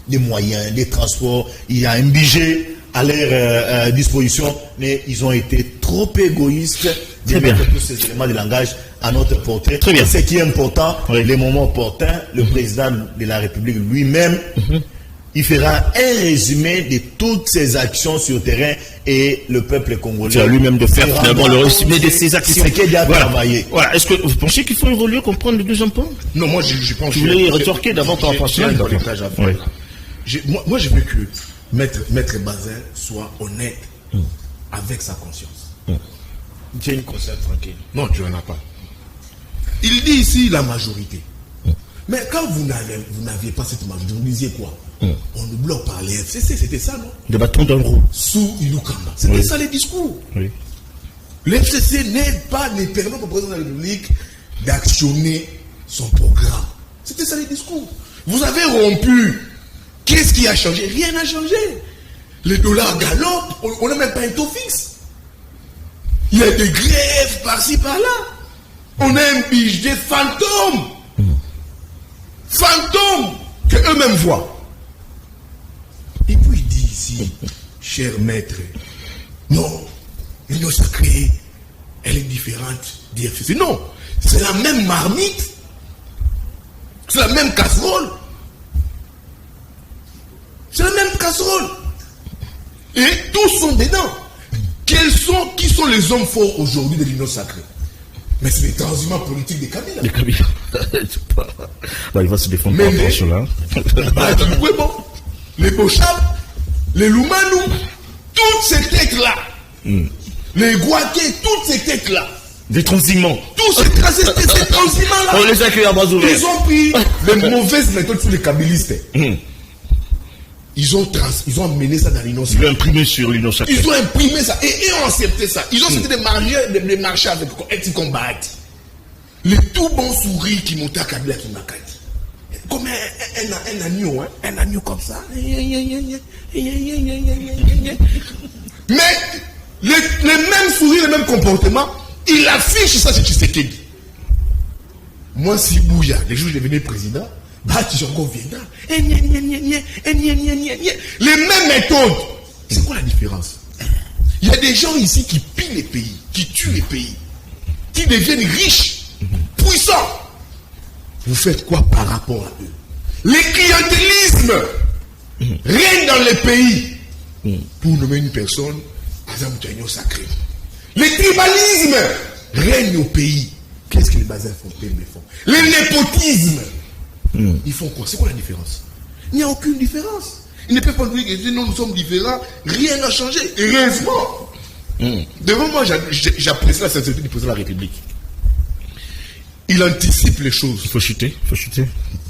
S4: des moyens, des transports, il y a un budget à leur disposition, mais ils ont été trop égoïstes de mettre tous ces éléments de langage à notre portée.
S1: Très bien.
S4: Ce qui est important, les moments opportuns, le président de la République lui-même, il fera un résumé de toutes ses actions sur le terrain et le peuple congolais.
S1: C'est à lui-même de faire finalement le résumé de ses actions.
S4: C'est qu'il a travaillé.
S1: Voilà. Est-ce que vous pensez qu'il faut évoluer, comprendre le deuxième point?
S3: Non, moi je pense que...
S1: Vous voulez rétorquer d'abord par rapport à
S3: dans l'étage à faire. Moi je veux que Maître Bazin soit honnête avec sa conscience.
S4: J'ai une conscience tranquille.
S3: Non, tu n'en as pas. Il dit ici la majorité. Mais quand vous n'aviez pas cette majorité, vous disiez quoi? On nous bloque par les FCC, c'était ça, non?
S1: Des bâtons dans le roue.
S3: Sous Ilukamba. C'était ça les discours.
S1: Oui.
S3: Le FCC ne permet au président de la République d'actionner son programme. C'était ça les discours. Vous avez rompu. Qu'est-ce qui a changé? Rien n'a changé. Les dollars galopent, on n'a même pas un taux fixe. Il y a des grèves par-ci, par-là. On a un budget fantôme. Fantôme que eux-mêmes voient. Et puis il dit ici, cher maître, non, l'union sacrée, elle est différente du FCC. Non, c'est la même marmite. C'est la même casserole. C'est la même casserole. Et tous sont dedans. Qui sont les hommes forts aujourd'hui de l'union sacrée? Mais c'est les transhumants politiques des Kabila.
S1: Les Kabila. Bah, il va se défendre
S3: mais
S1: par rapport à cela.
S3: Les Bochab, les Loumanou, toutes ces têtes-là. Les Guaké, toutes ces têtes-là.
S1: Des transhumants.
S3: Tous ces transhumants-là.
S1: On les accueille à bras ouverts.
S3: Ils ont pris les mauvaises méthodes sur les kabylistes. Ils ont amené ça dans l'union sacrée.
S1: Ils l'ont imprimé sur l'union sacrée.
S3: Ils ont imprimé ça et ont accepté ça. Ils ont accepté des marchés avec Combat. Les tout bons souris qui montaient à Kabila qui m'a dit. Comme un agneau, hein? Un agneau comme ça. Mais les mêmes souris, les mêmes comportements, il affiche ça chez Tshisekedi. Moi, si Bouya, les jours où je devenais président, Tshisekedi viendra. Les mêmes méthodes. C'est quoi la différence? Il y a des gens ici qui pillent les pays, qui tuent les pays, qui deviennent riches, puissants. Vous faites quoi par rapport à eux? Les clientélismes règnent dans les pays pour nommer une personne à l'union sacrée. Les tribalismes règnent au pays. Qu'est-ce que les bazins font? Les népotismes. Ils font quoi? C'est quoi la différence? Il n'y a aucune différence. Ils ne peuvent pas nous dire que nous sommes différents, rien n'a changé. Heureusement. Devant moi, j'apprécie la sincérité du président de la République. Il anticipe les choses.
S1: Il faut chuter.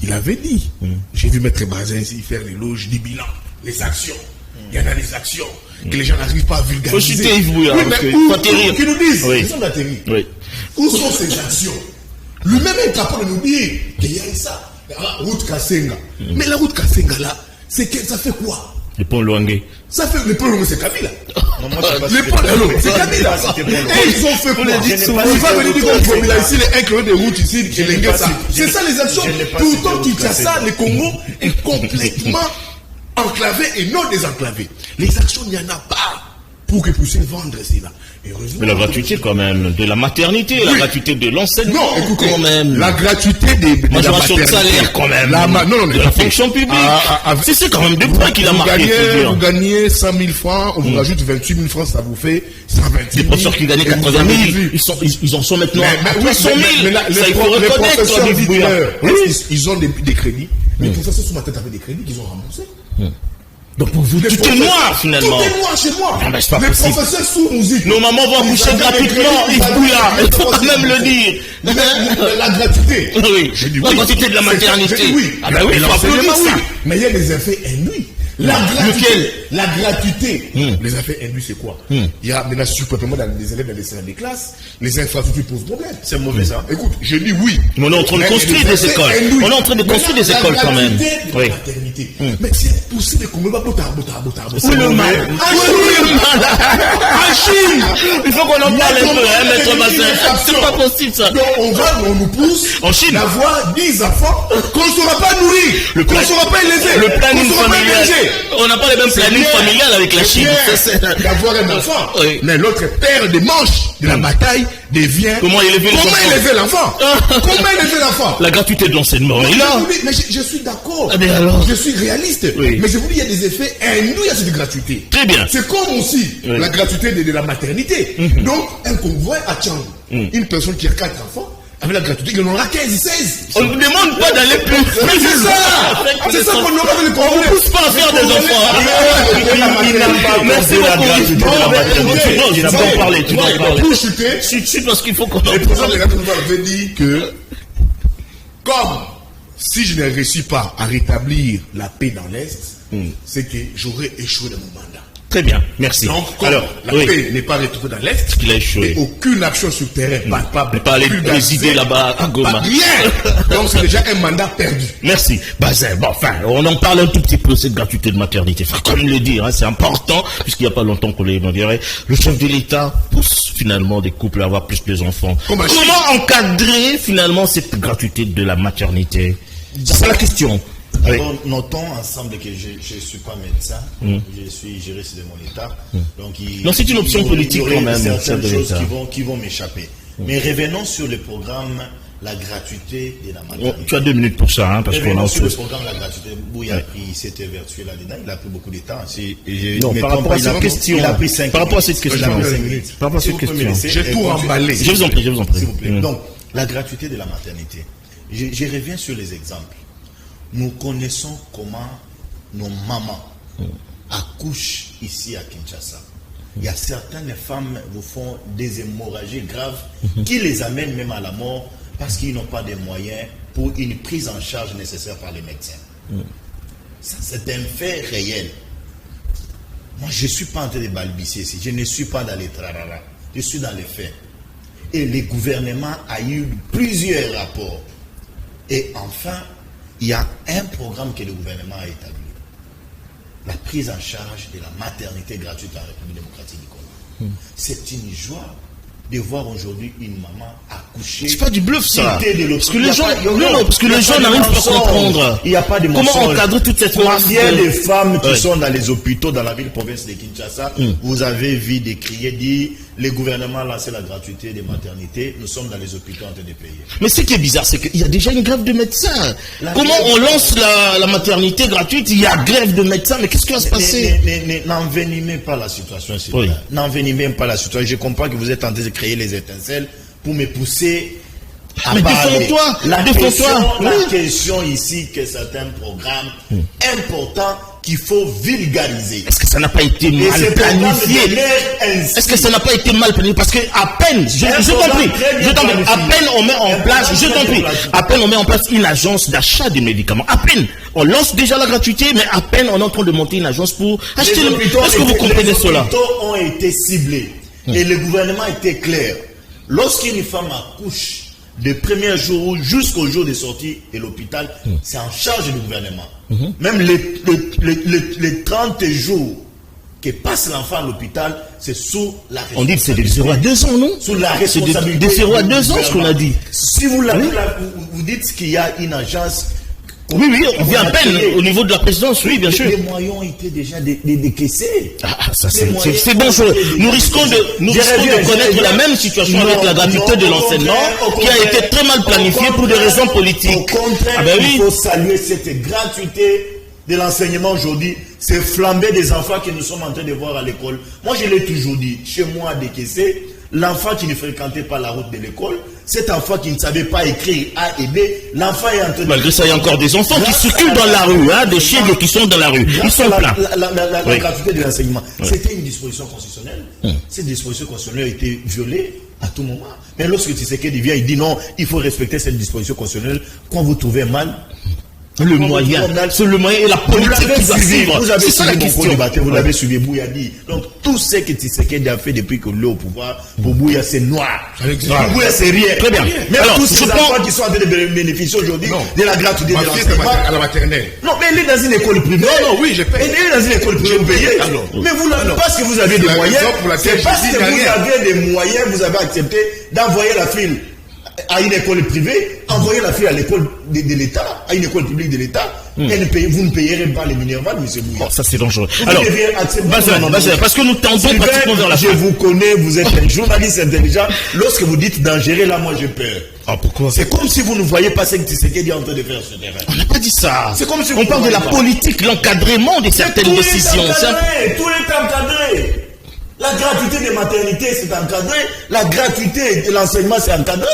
S3: Il avait dit. J'ai vu Maître Bazin ici faire l'éloge du bilan, les actions. Il y en a des actions que les gens n'arrivent pas à vulgariser.
S1: Faut chuter Yves Bouya.
S3: Qui nous disent,
S1: oui.
S3: ils sont d'atterrir.
S1: Oui.
S3: Où sont ces actions? Lui-même est capable de nous dire qu'il y a ça. La route Kassenga. Mais la route Kassenga là, ça fait quoi?
S1: Le pont Luangue.
S3: Ça fait le pont Luangue, c'est Kabila.
S4: Non, moi, je
S3: Le pont Luangue, c'est Kabila. Et ils ont fait quoi? Il va venir dire qu'on a ici les 1 km de route ici, et les gars, c'est ça les actions. Pourtant, Kinshasa, le Congo est complètement enclavé et non désenclavé. Les actions, il n'y en a pas pour que puissent vendre cela.
S1: Mais la gratuité quand même, de la maternité, la gratuité de l'enseignement.
S3: Non, écoutez,
S1: quand même.
S3: La gratuité de la
S1: majoration de
S3: maternité.
S1: salaire quand même.
S3: Non,
S1: de la fonction publique. C'est quand même des points qu'il a marqué.
S3: Vous gagnez 100 000 francs, on vous rajoute 28 000 francs, ça vous fait 128 000.
S1: Les professeurs qui gagnaient 80 000, ils en sont maintenant à 300 000. Ça, il faut reconnaître. Ils ont des crédits. Les professeurs sont maintenant avec des crédits qu'ils ont remboursés. Donc pour vous, tout est noir finalement.
S3: Tout est noir chez moi.
S1: Ah ben, c'est pas
S3: les
S1: possible.
S3: professeurs sous musique.
S1: Nos mamans vont accoucher gratuitement, Yves Bouya. Il faut quand même le dire.
S3: La gratuité.
S1: Oui. La gratuité de la maternité.
S3: Oui.
S1: Ah ben oui, il faut applaudir ça.
S3: Mais il y a des effets induits. La gratuité. Les effets induits, c'est quoi? Il y a maintenant surpeuplement des élèves dans les salles des classes. Les infrastructures posent problème.
S4: C'est mauvais ça.
S3: Écoute, je dis oui.
S1: Mais on est en train de construire des écoles. On est en train de construire des écoles quand même.
S3: Oui. Mais c'est poussé les Congolais à botar.
S1: C'est le mal.
S3: En Chine.
S1: Il faut qu'on en parle un peu, hein, maître Bazin. C'est pas possible ça.
S3: Donc on nous pousse
S1: en Chine
S3: d'avoir 10 enfants qu'on ne saura pas nourrir, qu'on ne saura pas élever,
S1: le planning familial. On n'a pas les mêmes plannings familiales avec la Chine.
S3: D'avoir un enfant. Mais l'autre perd des manches de la bataille devient.
S1: Comment élever
S3: l'enfant? Comment élever l'enfant?
S1: La gratuité de l'enseignement est là.
S3: Mais je suis d'accord.
S1: Je
S3: suis réaliste. Mais je vous dis, il y a des effets induits à cette gratuité.
S1: Très bien.
S3: C'est comme aussi la gratuité de la maternité. Donc, un convoi à Tchang, une personne qui a 4 enfants, avec la gratuité, il en aura 15, 16.
S1: On ne demande pas d'aller plus.
S3: C'est ça qu'on aura le problème.
S1: On ne pousse pas à faire des enfants. Merci beaucoup. Tu n'as pas parlé.
S3: Pour chuter.
S1: Chute parce qu'il faut qu'on en parle.
S3: Le président de la République avait dit que, comme si je ne réussis pas à rétablir la paix dans l'Est, c'est que j'aurais échoué dans mon mandat.
S1: Très bien, merci.
S3: Donc, alors, la paix n'est pas retrouvée dans l'Est,
S1: il a échoué.
S3: Et aucune action sur terrain,
S1: pas aller présider là-bas à Goma.
S3: Rien. Donc, c'est déjà un mandat perdu.
S1: Merci. Bazin, bon, enfin, on en parle un tout petit peu, cette gratuité de maternité. Faut quand même le dire, hein, c'est important, puisqu'il n'y a pas longtemps qu'on les dirait. Le chef de l'État pousse finalement des couples à avoir plus d'enfants. Comment encadrer finalement cette gratuité de la maternité? C'est la question.
S4: D'abord, notons ensemble que je ne suis pas médecin, je suis juriste de mon État. Donc,
S1: c'est une option politique quand même.
S4: Certaines choses qui vont m'échapper. Mais revenons sur le programme La gratuité de la maternité.
S1: Tu as 2 minutes pour ça, hein, parce qu'on a
S4: sur le programme La gratuité. Bouya a pris, s'était vertué là-dedans, il a pris beaucoup de temps.
S1: Non, par rapport à cette question.
S4: Il a pris 5 minutes.
S1: Par rapport à cette question.
S3: Par rapport à cette question. J'ai tout emballé.
S1: Je vous en prie.
S4: S'il vous plaît. Donc, la gratuité de la maternité. Je reviens sur les exemples. Nous connaissons comment nos mamans accouchent ici à Kinshasa. Il y a certaines femmes vous font des hémorragies graves qui les amènent même à la mort parce qu'ils n'ont pas de moyens pour une prise en charge nécessaire par les médecins. Ça, c'est un fait réel. Moi, je ne suis pas en train de balbutier ici. Je ne suis pas dans les trarara. Je suis dans les faits. Et le gouvernement a eu plusieurs rapports. Et enfin, il y a un programme que le gouvernement a établi. La prise en charge de la maternité gratuite en République démocratique du Congo. C'est une joie de voir aujourd'hui une maman accoucher.
S1: C'est pas du bluff ça.
S4: Parce que les gens,
S1: parce que les gens n'arrivent pas à comprendre.
S4: Il n'y a pas de
S1: comment encadrer toute cette masse.
S4: Combien de femmes qui sont dans les hôpitaux dans la ville province de Kinshasa, vous avez vu des criers dire le gouvernement a lancé la gratuité des maternités, nous sommes dans les hôpitaux en train de payer.
S1: Mais ce qui est bizarre, c'est qu'il y a déjà une grève de médecins. Comment on lance la maternité gratuite, il y a grève de médecins, mais qu'est-ce qui va se passer?
S4: N'envenimez pas la situation, s'il vous
S1: plaît.
S4: N'envenimez pas la situation. Je comprends que vous êtes en train de créer les étincelles pour me pousser à
S1: mais
S4: parler.
S1: Défends-toi.
S4: La question ici que certains programmes importants qu'il faut vulgariser.
S1: Est-ce que ça n'a pas été mal planifié? Est-ce que ça n'a pas été mal planifié? Parce que à peine, je t'en prie, à peine on met en place, à peine on met en place une agence d'achat de médicaments, à peine on lance déjà la gratuité, mais à peine on est en train de monter une agence pour acheter le médicament. Est-ce que vous comprenez cela?
S4: Les hôpitaux ont été ciblés et le gouvernement était clair. Lorsqu'une femme accouche, des premiers jours jusqu'au jour de sortie de l'hôpital, c'est en charge du gouvernement. Même les 30 jours que passe l'enfant à l'hôpital, c'est sous la responsabilité.
S1: On dit que c'est de 0 à 2 ans, non?
S4: Sous la responsabilité.
S1: De 0 à 2 ans, ce qu'on a dit.
S4: Si vous dites qu'il y a une agence.
S1: Oui, on vient à peine au niveau de la présidence, oui, bien sûr.
S4: Les moyens ont été déjà décaissés.
S1: Ça c'est bon. Nous risquons de connaître la même situation avec la gratuité de l'enseignement qui a été très mal planifiée pour des raisons politiques.
S4: Au contraire, il faut saluer cette gratuité de l'enseignement aujourd'hui. C'est flamber des enfants que nous sommes en train de voir à l'école. Moi, je l'ai toujours dit, chez moi à Décaissé, l'enfant qui ne fréquentait pas la route de l'école, cet enfant qui ne savait pas écrire A et B, l'enfant est en train de...
S1: Malgré ça, il y a encore des enfants qui circulent dans la rue, des chiens qui sont dans la rue. Ils sont pleins.
S4: La gratuité de l'enseignement, c'était une disposition constitutionnelle. Cette disposition constitutionnelle a été violée à tout moment. Mais lorsque Tshisekedi vient, il dit non, il faut respecter cette disposition constitutionnelle. Quand vous trouvez mal...
S1: Le moyen, c'est le moyen et la politique qui va suivre.
S4: Vous avez suivi mon co-débatteur, vous l'avez suivi, Bouya dit. Donc, tout ce que Tshisekedi a fait depuis qu'il est au pouvoir, pour Bouya, c'est noir. Pour Bouya, c'est rien.
S1: Très bien.
S4: Même tous ces enfants qui sont en train de bénéficier aujourd'hui de la gratuité de l'enseignement.
S3: À la maternelle.
S4: Non, mais il est dans une école privée.
S3: Non, oui, je paye.
S4: Il est dans une école privée, vous payez. Mais vous l'avez, parce que vous avez des moyens. C'est parce que vous avez des moyens, vous avez accepté d'envoyer la fille à une école privée, envoyer la fille à l'école de l'État, à une école publique de l'État, vous ne payerez pas les Minerval, M. Bouya.
S1: Bon, ça c'est dangereux. Alors, parce que nous tendons pratiquement vers la fin.
S4: Je vous connais, vous êtes un journaliste intelligent. Lorsque vous dites dangereux, là, moi j'ai peur.
S1: Ah, pourquoi?
S4: C'est comme si vous ne voyez pas ce que Tshisekedi est en train de faire sur le terrain.
S1: On n'a pas dit ça.
S4: C'est comme si
S1: on parle de la politique, l'encadrement de certaines décisions.
S4: Tout est encadré. La gratuité des maternités, c'est encadré. La gratuité de l'enseignement, c'est encadré.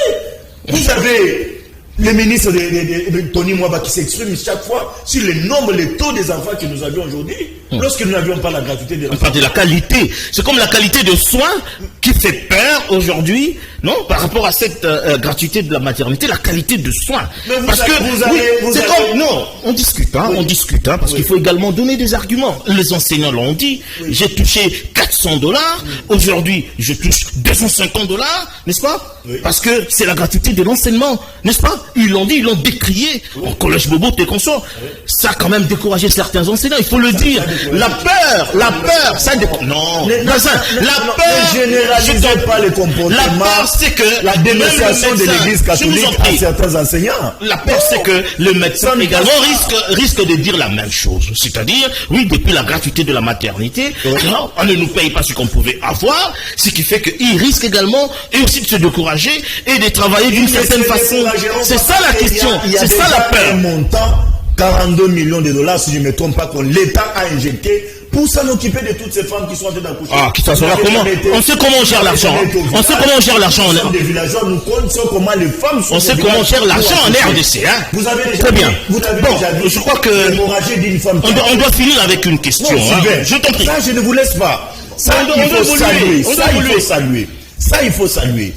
S4: Vous avez le ministre de Tony Mwaba qui s'exprime chaque fois sur le nombre, le taux des enfants que nous avions aujourd'hui. Lorsque nous n'avions pas la gratuité de l'enseignement.
S1: On parle de la qualité. C'est comme la qualité de soins qui fait peur aujourd'hui, non? Par rapport à cette gratuité de la maternité, la qualité de soins.
S4: Mais parce que
S1: c'est comme, non, on discute, parce qu'il faut également donner des arguments. Les enseignants l'ont dit. J'ai touché $400. Aujourd'hui, je touche $250, n'est-ce pas? Parce que c'est la gratuité de l'enseignement, n'est-ce pas? Ils l'ont dit, ils l'ont décrié. Au collège Bobo, t'es consort. Ça a quand même découragé certains enseignants, il faut le dire. La peur, ça dépend. Non, la peur,
S4: généralisez pas les comportements.
S1: La peur, c'est que
S4: la dénonciation de l'Église catholique à certains enseignants.
S1: La peur, c'est que le médecin également risque de dire la même chose. C'est-à-dire, oui, depuis la gratuité de la maternité, on ne nous paye pas ce qu'on pouvait avoir, ce qui fait qu'il risque également et aussi de se décourager et de travailler d'une certaine façon. C'est ça la question, c'est ça la peur.
S4: 42 millions de dollars, si je ne me trompe pas, que l'État a injecté pour s'en occuper de toutes ces femmes qui sont en train d'accoucher.
S1: Ah, qui ça sera comment? On sait comment on gère l'argent. On sait comment on gère l'argent en RDC.
S4: Des villageois, nous connaissons comment les femmes sont.
S1: On sait comment on gère l'argent en RDC, hein.
S4: Vous avez déjà
S1: très bien.
S4: Vous avez déjà vu.
S1: Je crois que
S4: l'hémorragie d'une femme.
S1: On doit finir avec une question.
S4: Je t'en prie. Ça, je ne vous laisse pas. Ça, il faut saluer. Ça, il faut saluer. Ça, il faut saluer.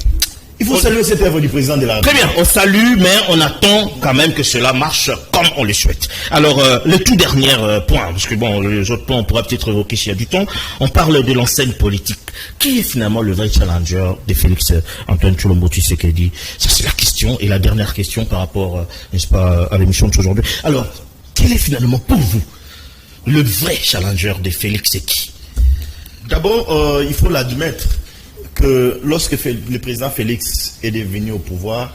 S4: Il faut saluer cette œuvre du président de la République.
S1: Très bien, on salue, mais on attend quand même que cela marche comme on le souhaite. Alors, le tout dernier point, parce que bon, les autres points, on pourra peut-être évoquer s'il y a du temps, on parle de l'enseigne politique. Qui est finalement le vrai challenger de Félix Antoine Tshilombo Tshisekedi? Ça, c'est la question, et la dernière question par rapport, n'est-ce pas, à l'émission d'aujourd'hui. Alors, quel est finalement pour vous le vrai challenger de Félix? C'est qui?
S4: D'abord, il faut l'admettre que lorsque le président Félix est devenu au pouvoir,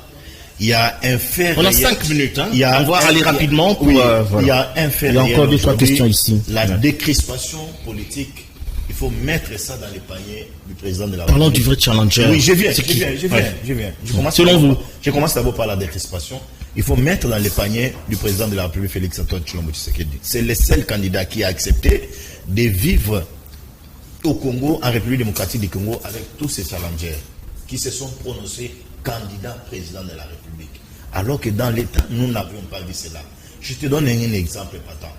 S4: il y a un fait.
S1: On a 5 minutes, hein.
S4: On
S1: va aller rapidement.
S4: Pour, voilà. Il y a un fait.
S1: Il y a encore 2-3 questions ici.
S4: La décrispation politique, il faut mettre ça dans les paniers du président de la République.
S1: Parlons du vrai challenger.
S4: Oui, je viens.
S1: Selon vous?
S4: Je commence d'abord par la décrispation. Il faut mettre dans les paniers du président de la République, Félix Antoine Tshilombo Tshisekedi. C'est le seul candidat qui a accepté de vivre au Congo, en République démocratique du Congo, avec tous ces challengers qui se sont prononcés candidats président de la République. Alors que dans l'État, nous n'avions pas vu cela. Je te donne un exemple patent.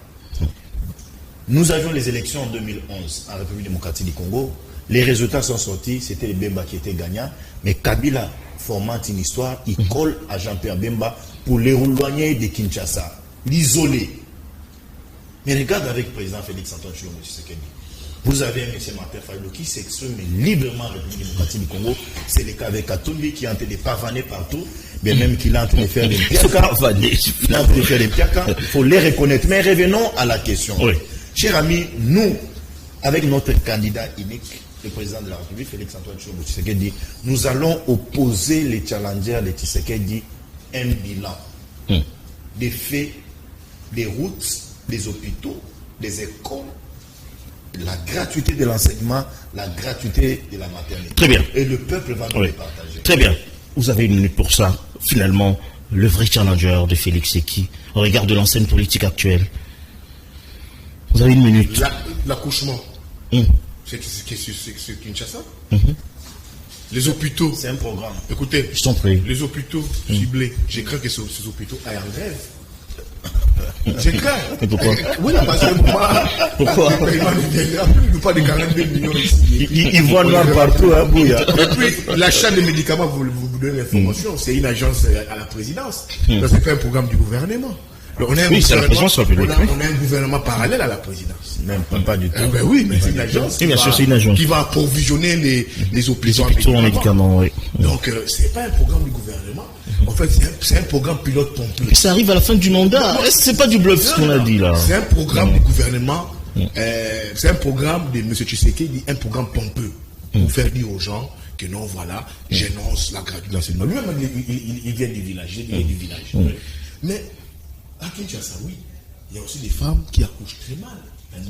S4: Nous avions les élections en 2011 en République démocratique du Congo. Les résultats sont sortis, c'était les Bemba qui étaient gagnants. Mais Kabila formate une histoire, il colle à Jean-Pierre Bemba pour l'éloigner de Kinshasa, l'isoler. Mais regarde avec le président Félix-Antoine Tshisekedi. Vous avez un M. Martin Fayulu qui s'exprime librement en République démocratique du Congo. C'est le cas avec Katumbi qui est en train de pavaner partout, mais même qu'il est en train de faire des piakas. Il est en train de faire des piakas. Il faut les reconnaître. Mais revenons à la question.
S1: Oui.
S4: Chers amis, nous, avec notre candidat unique, le président de la République, Félix-Antoine Tshisekedi, nous allons opposer les challengers de Tshisekedi un bilan des faits, des routes, des hôpitaux, des écoles, la gratuité de l'enseignement, la gratuité de la maternité.
S1: Très bien.
S4: Et le peuple va nous les partager.
S1: Très bien. Vous avez une minute pour ça. Finalement, le vrai challenger de Félix, c'est qui au regard de l'enseigne politique actuelle? Vous avez une minute.
S3: L'accouchement, c'est Kinshasa. Les hôpitaux.
S4: C'est un programme.
S3: Écoutez,
S1: Je t'en prie.
S3: les hôpitaux ciblés, j'ai craint que ces hôpitaux aillent en grève. J'ai craint.
S1: Et pourquoi?
S3: Oui, parce que moi,
S1: Pourquoi?
S3: Il ne pas de 42 millions ici.
S4: Il voit noir partout, hein, Bouya.
S3: Et puis, l'achat des médicaments, vous donnez l'information, c'est une agence à la présidence. Donc, c'est pas un programme du gouvernement. Donc, on a un
S1: Oui, c'est la présidence de la République.
S3: on a un gouvernement parallèle à la présidence.
S4: Même pas du tout.
S3: Ben oui, mais c'est une agence.
S1: Oui, bien sûr, c'est une agence.
S3: Qui va approvisionner les hôpitaux
S1: en médicaments, oui.
S3: Donc, c'est pas un programme du gouvernement. En fait, c'est un programme pilote pompeux.
S1: Ça arrive à la fin du mandat. C'est pas du bluff ce qu'on a dit là.
S3: C'est un programme du gouvernement. C'est un programme de M. Tshisekedi, un programme pompeux. Pour faire dire aux gens que non, voilà, j'énonce la gratuité de l'enseignement. Lui-même, il vient du village. Il vient du village. Mais à Kinshasa, oui, il y a aussi des femmes qui accouchent très mal, avec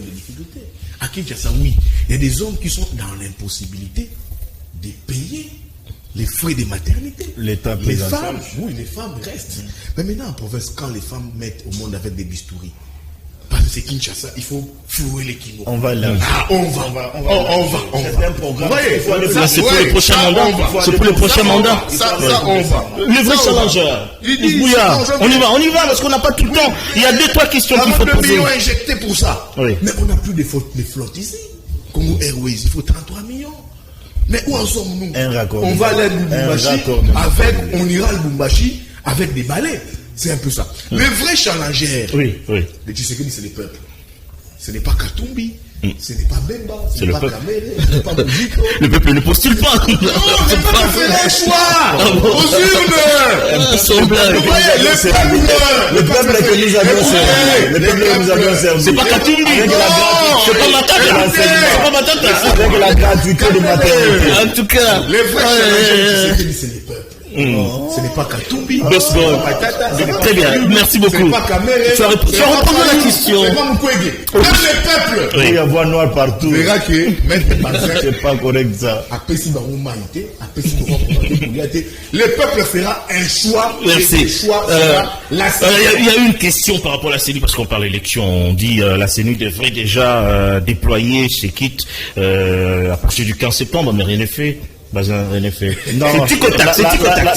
S3: des difficultés. À Kinshasa, oui, il y a des hommes qui sont dans l'impossibilité de payer les frais de maternité.
S4: L'État
S3: Les
S4: prise en
S3: femmes,
S4: charge.
S3: oui, les femmes restent. Mais maintenant, en province, quand les femmes mettent au monde avec des bistouris, parce que c'est Kinshasa, il faut flouer les kilos.
S4: On va là.
S3: Ah, on va.
S4: C'est un programme.
S3: Voyez,
S1: Ça, c'est pour le prochain mandat. C'est pour le prochain mandat.
S3: Ça, on va.
S1: Le vrai challenger. Bouya, on y va parce qu'on n'a pas tout le temps. Il y a 2-3 questions qu'il faut
S3: 42
S1: poser.
S3: millions injectés pour ça.
S1: Oui.
S3: Mais on n'a plus de flottes ici. Congo Airways, il faut 33 millions. Mais où en sommes-nous?
S4: Un raccord.
S3: On va aller à Lubumbashi avec, on ira à Lubumbashi avec des balais. C'est un peu ça. Le vrai challenger de Tshisekedi, c'est le peuple. Ce n'est pas Katumbi, ce n'est pas Bemba, ce n'est pas Kamere, ce n'est pas Moujiko.
S1: Le peuple ne postule pas.
S3: Non, le peuple fait un choix aux urnes.
S4: Le peuple que nous avions servi. Le peuple que nous avions servi.
S1: C'est pas Katumbi. C'est pas Matata. C'est pas Matata.
S4: Avec la gratuité de maternité.
S1: En tout cas.
S3: Les vrais challengers de Tshisekedi, c'est le peuple. Ce n'est pas Katumbi.
S1: Très bien, merci beaucoup.
S3: Ce n'est pas Kamere.
S1: Tu as répondu à la question.
S3: C'est pas Mukwege. Même le peuple.
S4: Il y a voir noir partout.
S3: Tu verras que Maître Bazin,
S4: C'est pas correct ça.
S3: le peuple fera un choix.
S1: Merci.
S3: Et le choix sera la
S1: Il y a une question par rapport à la CENI, parce qu'on parle d'élection. On dit la CENI devrait déjà déployer ses kits à partir du 15 septembre, mais rien n'est fait. Bazin, rien n'est fait.
S4: Non,
S1: C'est Ticotac, c'est Ticotac.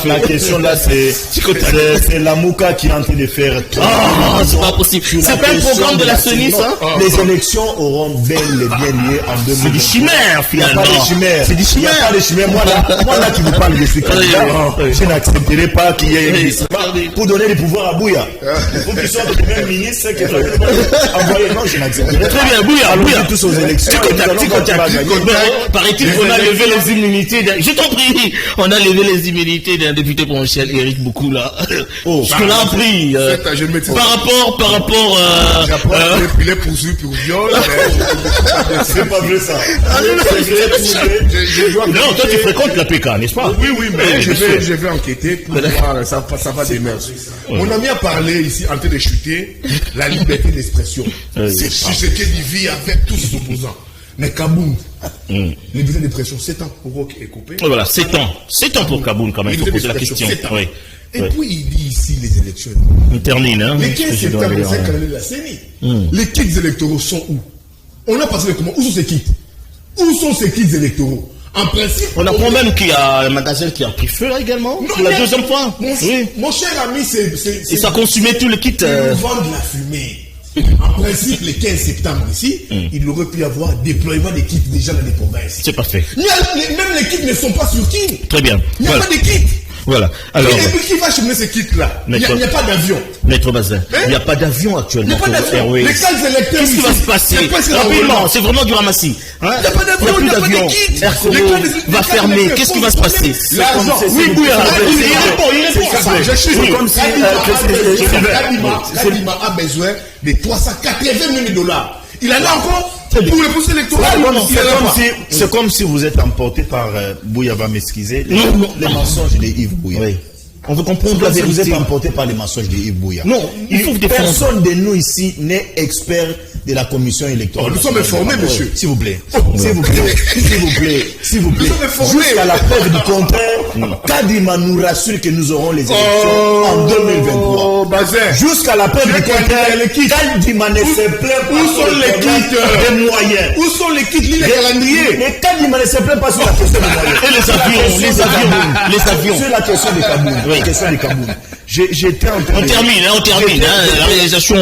S4: la question là, c'est la Mouka qui est en train de faire.
S1: Ah, c'est pas possible. C'est pas un programme de la CENI, ça?
S4: Les élections auront bel et bien lieu en 2020.
S1: C'est des chimères,
S4: Il n'y a
S1: finalement.
S4: pas de chimères.
S1: C'est des
S4: Il n'y a
S1: chimères.
S4: pas de chimères. Moi là qui vous parle de ce candidat, je n'accepterai pas qu'il y ait une liste pour donner du pouvoir à Bouya. Il faut qu'il soit le premier ministre qui soit envoyé. Non, je n'accepterai pas.
S1: Très bien, Bouya.
S4: Allons-y tous aux élections.
S1: Paraît-il qu'on a levé les immunités je t'en prie, on a levé les immunités d'un député provincial, Eric Boukou, là. Je te l'en prie. Par rapport,
S3: il est poursuivi pour viol.
S4: C'est pas vrai ça.
S1: non, toi tu fréquentes la PK, n'est-ce pas?
S3: Oui, mais je vais enquêter pour voir, ça va démerder. On a bien parlé ici, en train de chuter, la liberté d'expression. C'est ce qu'il vit avec tous ses opposants. Mais Kaboum, liberté d'expression, 7 ans pour Rock est coupé.
S1: Voilà, 7 ans. 7 ans pour Kaboul, quand même, il faut poser la question. Oui.
S3: Et puis il dit ici les élections.
S1: On termine, hein.
S3: Les 15 septembre, c'est quand même la CENI. Les kits électoraux sont où? On a passé le comment? Où sont ces kits? Où sont ces kits électoraux? En principe.
S1: On apprend même qu'il y a un magasin qui a pris feu là également.
S3: Non,
S1: Pour la deuxième fois.
S3: Mon cher ami, c'est.
S1: Et ça consumait tout le kit.
S3: Ils vendent la fumée. En principe, le 15 septembre ici, il aurait pu y avoir déploiement d'équipes déjà dans les provinces.
S1: C'est parfait.
S3: Même les kits ne sont pas sur Kin.
S1: Très bien.
S3: Il n'y a pas de kits.
S1: Voilà. Alors,
S3: qui va acheminer ces kits-là? Il n'y a pas d'avion.
S1: Maître Bazin, il n'y a pas d'avion actuellement.
S3: Il n'y a pas d'avion. Les cartes électeurs.
S1: Qu'est-ce qui va se passer? Rapidement, c'est vraiment du ramassis.
S3: Il n'y a pas d'avion, il n'y a pas de kit.
S1: Air Congo va fermer. Qu'est-ce qui va se passer?
S3: L'argent.
S1: Oui, il répond.
S3: Je suis
S1: comme si
S3: Kadima a besoin de 380 000 $. Il en a encore pour le procès électoral.
S4: C'est comme si vous êtes emporté par Bouya va m'excuser. Les mensonges de Yves Bouya.
S1: Oui. On veut comprendre la vérité.
S4: Vous êtes emporté par les mensonges de Yves Bouya.
S1: Non, il faut défendre.
S4: Personne de nous ici n'est expert de la commission électorale.
S3: Nous sommes informés, monsieur.
S4: S'il vous plaît. S'il vous plaît. S'il vous plaît. S'il vous plaît. Jusqu'à la preuve du contraire, Kadima nous rassure que nous aurons les élections en 2023. Jusqu'à la preuve du contraire, Kadima ne se plaint pas.
S3: Où sont les kits
S4: des moyens?
S3: Où sont les kits, les calendriers?
S4: Mais Kadima ne se plaint pas sur la question des moyens.
S1: Et les avions.
S4: Sur la question de Kaboul. La question de Kaboul. J'étais en train
S1: on termine. La réalisation.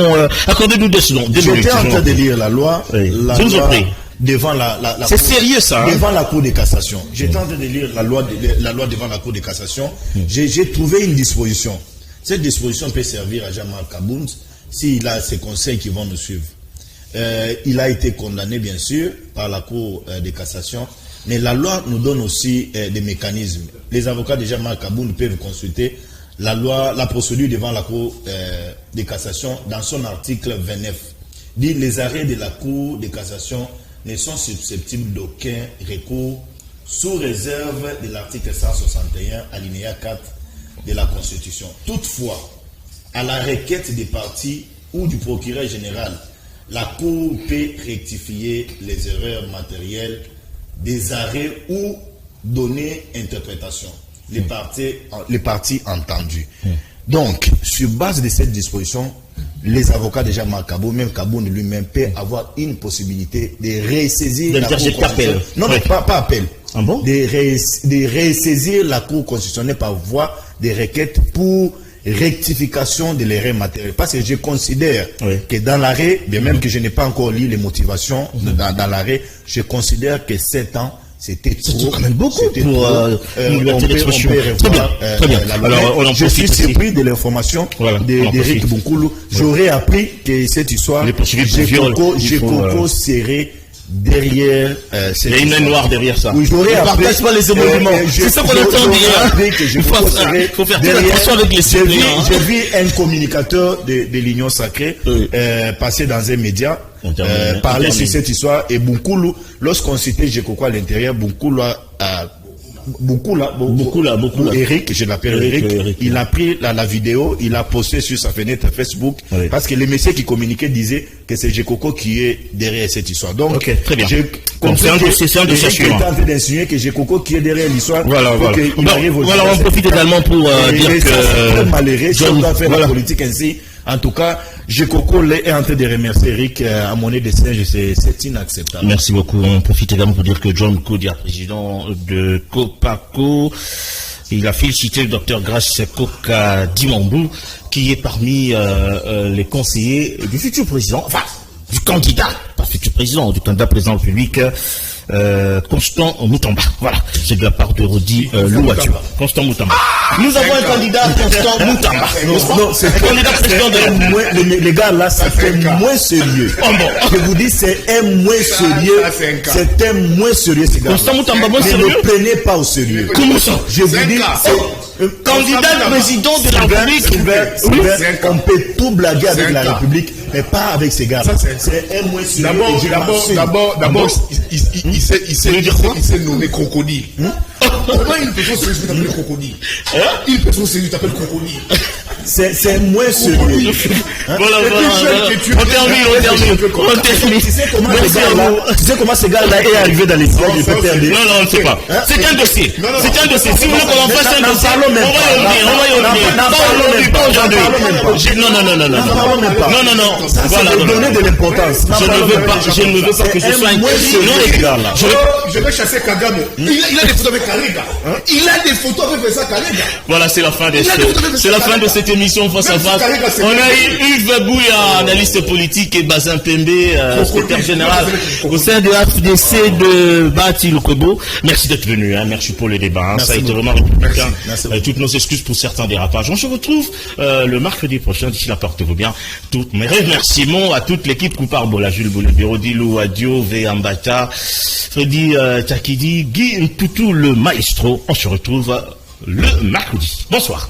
S1: Accordez-nous 2 secondes.
S4: J'étais en train de lire la loi.
S1: Je vous en prie.
S4: Devant la
S1: c'est sérieux ça.
S4: Devant la Cour de cassation. J'étais en train de lire la loi devant la Cour de cassation. J'ai trouvé une disposition. Cette disposition peut servir à Jean-Marc Kaboul s'il a ses conseils qui vont nous suivre. Il a été condamné bien sûr par la Cour de cassation. Mais la loi nous donne aussi des mécanismes. Les avocats de Jean-Marc Kaboul peuvent consulter la loi, la procédure devant la Cour de cassation dans son article 29. Dit les arrêts de la Cour de cassation ne sont susceptibles d'aucun recours sous réserve de l'article 161 alinéa 4 de la Constitution. Toutefois, à la requête des parties ou du procureur général, la Cour peut rectifier les erreurs matérielles des arrêts ou donner interprétation. Les parties entendues. Donc, sur base de cette disposition, les avocats déjà Kaboul, même Kaboul lui-même, peut avoir une possibilité de ressaisir la Cour constitutionnelle. Non, pas appel.
S1: Ah bon?
S4: De ressaisir la Cour constitutionnelle par voie de requêtes pour rectification de l'erreur matérielle. Parce que je considère que dans l'arrêt, bien même que je n'ai pas encore lu les motivations dans l'arrêt, je considère que 7 ans, c'était trop.
S1: Quand même beaucoup pour
S4: une liberté d'expression.
S1: Très bien. Alors,
S4: je suis surpris de l'information d'Éric Bunkoulou. J'aurais appris que cette histoire, Jekoko serait derrière.
S1: Il y a une main noire derrière ça.
S4: Oui, j'aurais appris.
S1: Partage pas les émoluments. C'est ça qu'on entend dire. Il faut faire attention avec les citoyens.
S4: J'ai vu un communicateur de l'Union Sacrée passer dans un média. Parler sur cette histoire et Bunkoulou, lorsqu'on citait Jekoko à l'intérieur, Bunkoulou Eric, je l'appelle Eric, il a pris la vidéo, il a posté sur sa fenêtre Facebook, parce que les messieurs qui communiquaient disaient que c'est Jekoko qui est derrière cette histoire. Donc,
S1: très bien.
S4: J'ai compris que c'est un dossier suivant. Il est en train d'insinuer que Jekoko qui est derrière l'histoire.
S1: Voilà, on profite également pour dire que
S4: c'est malheureux si on doit faire la politique ainsi. En tout cas, Jekoko est en train de remercier Eric à monnaie de singe, c'est inacceptable.
S1: Merci beaucoup. On profite également pour dire que John Kodia, président de Copaco, il a félicité le docteur Grace Koka Dimambou, qui est parmi les conseillers du futur président, enfin, du candidat, pas futur président, du candidat président de la République, Constant Moutamba. Voilà, c'est de la part de Rodi Louatua. Constant Moutamba. Nous avons un candidat, Constant Moutamba.
S4: Non, c'est
S1: un candidat président de
S4: les gars là, ça fait moins sérieux. Je vous dis, c'est un moins sérieux. C'est un moins sérieux, ces gars.
S1: Constant Moutamba, moins
S4: sérieux. Ne prenez pas au sérieux.
S1: Comment ça?
S4: Je vous dis,
S1: candidat président de la République.
S4: On peut tout blaguer avec la République, mais pas avec ces gars. C'est un moins sérieux.
S3: D'abord, il s'est nommé crocodile. Comment une personne sérieuse t'appelle crocodile? Une personne sérieuse t'appelle crocodile.
S4: C'est moins sérieux.
S1: Voilà. On termine.
S4: Tu sais comment ce gars-là est arrivé dans l'histoire du PPRD?
S1: Non, on ne sait pas. C'est un dossier. Si vous voulez qu'on en fasse un dossier, on va y Non.
S4: Ça,
S1: Voilà.
S4: c'est de donner de l'importance.
S1: Je ne veux pas que ce soit un non égal.
S3: Je vais chasser Kagame. Il a des photos avec Karega. Il a des photos avec ça Karega.
S1: Voilà, c'est la fin de cette émission face à face. On a eu Yves Bouya, analyste politique, et Bazin Pembe, secrétaire général au sein de FDC de Bati Lukobo. Merci d'être venu, merci pour le débat. Ça a été vraiment républicain. Toutes nos excuses pour certains dérapages. On se retrouve le mercredi prochain. D'ici là, portez-vous bien. Toutes mes remerciements à toute l'équipe Couparbo, Jules Boulebiro, Dilou, Adio, V. Ambata, Freddy Takidi, Guy Mpoutou, le maestro. On se retrouve le mercredi. Bonsoir.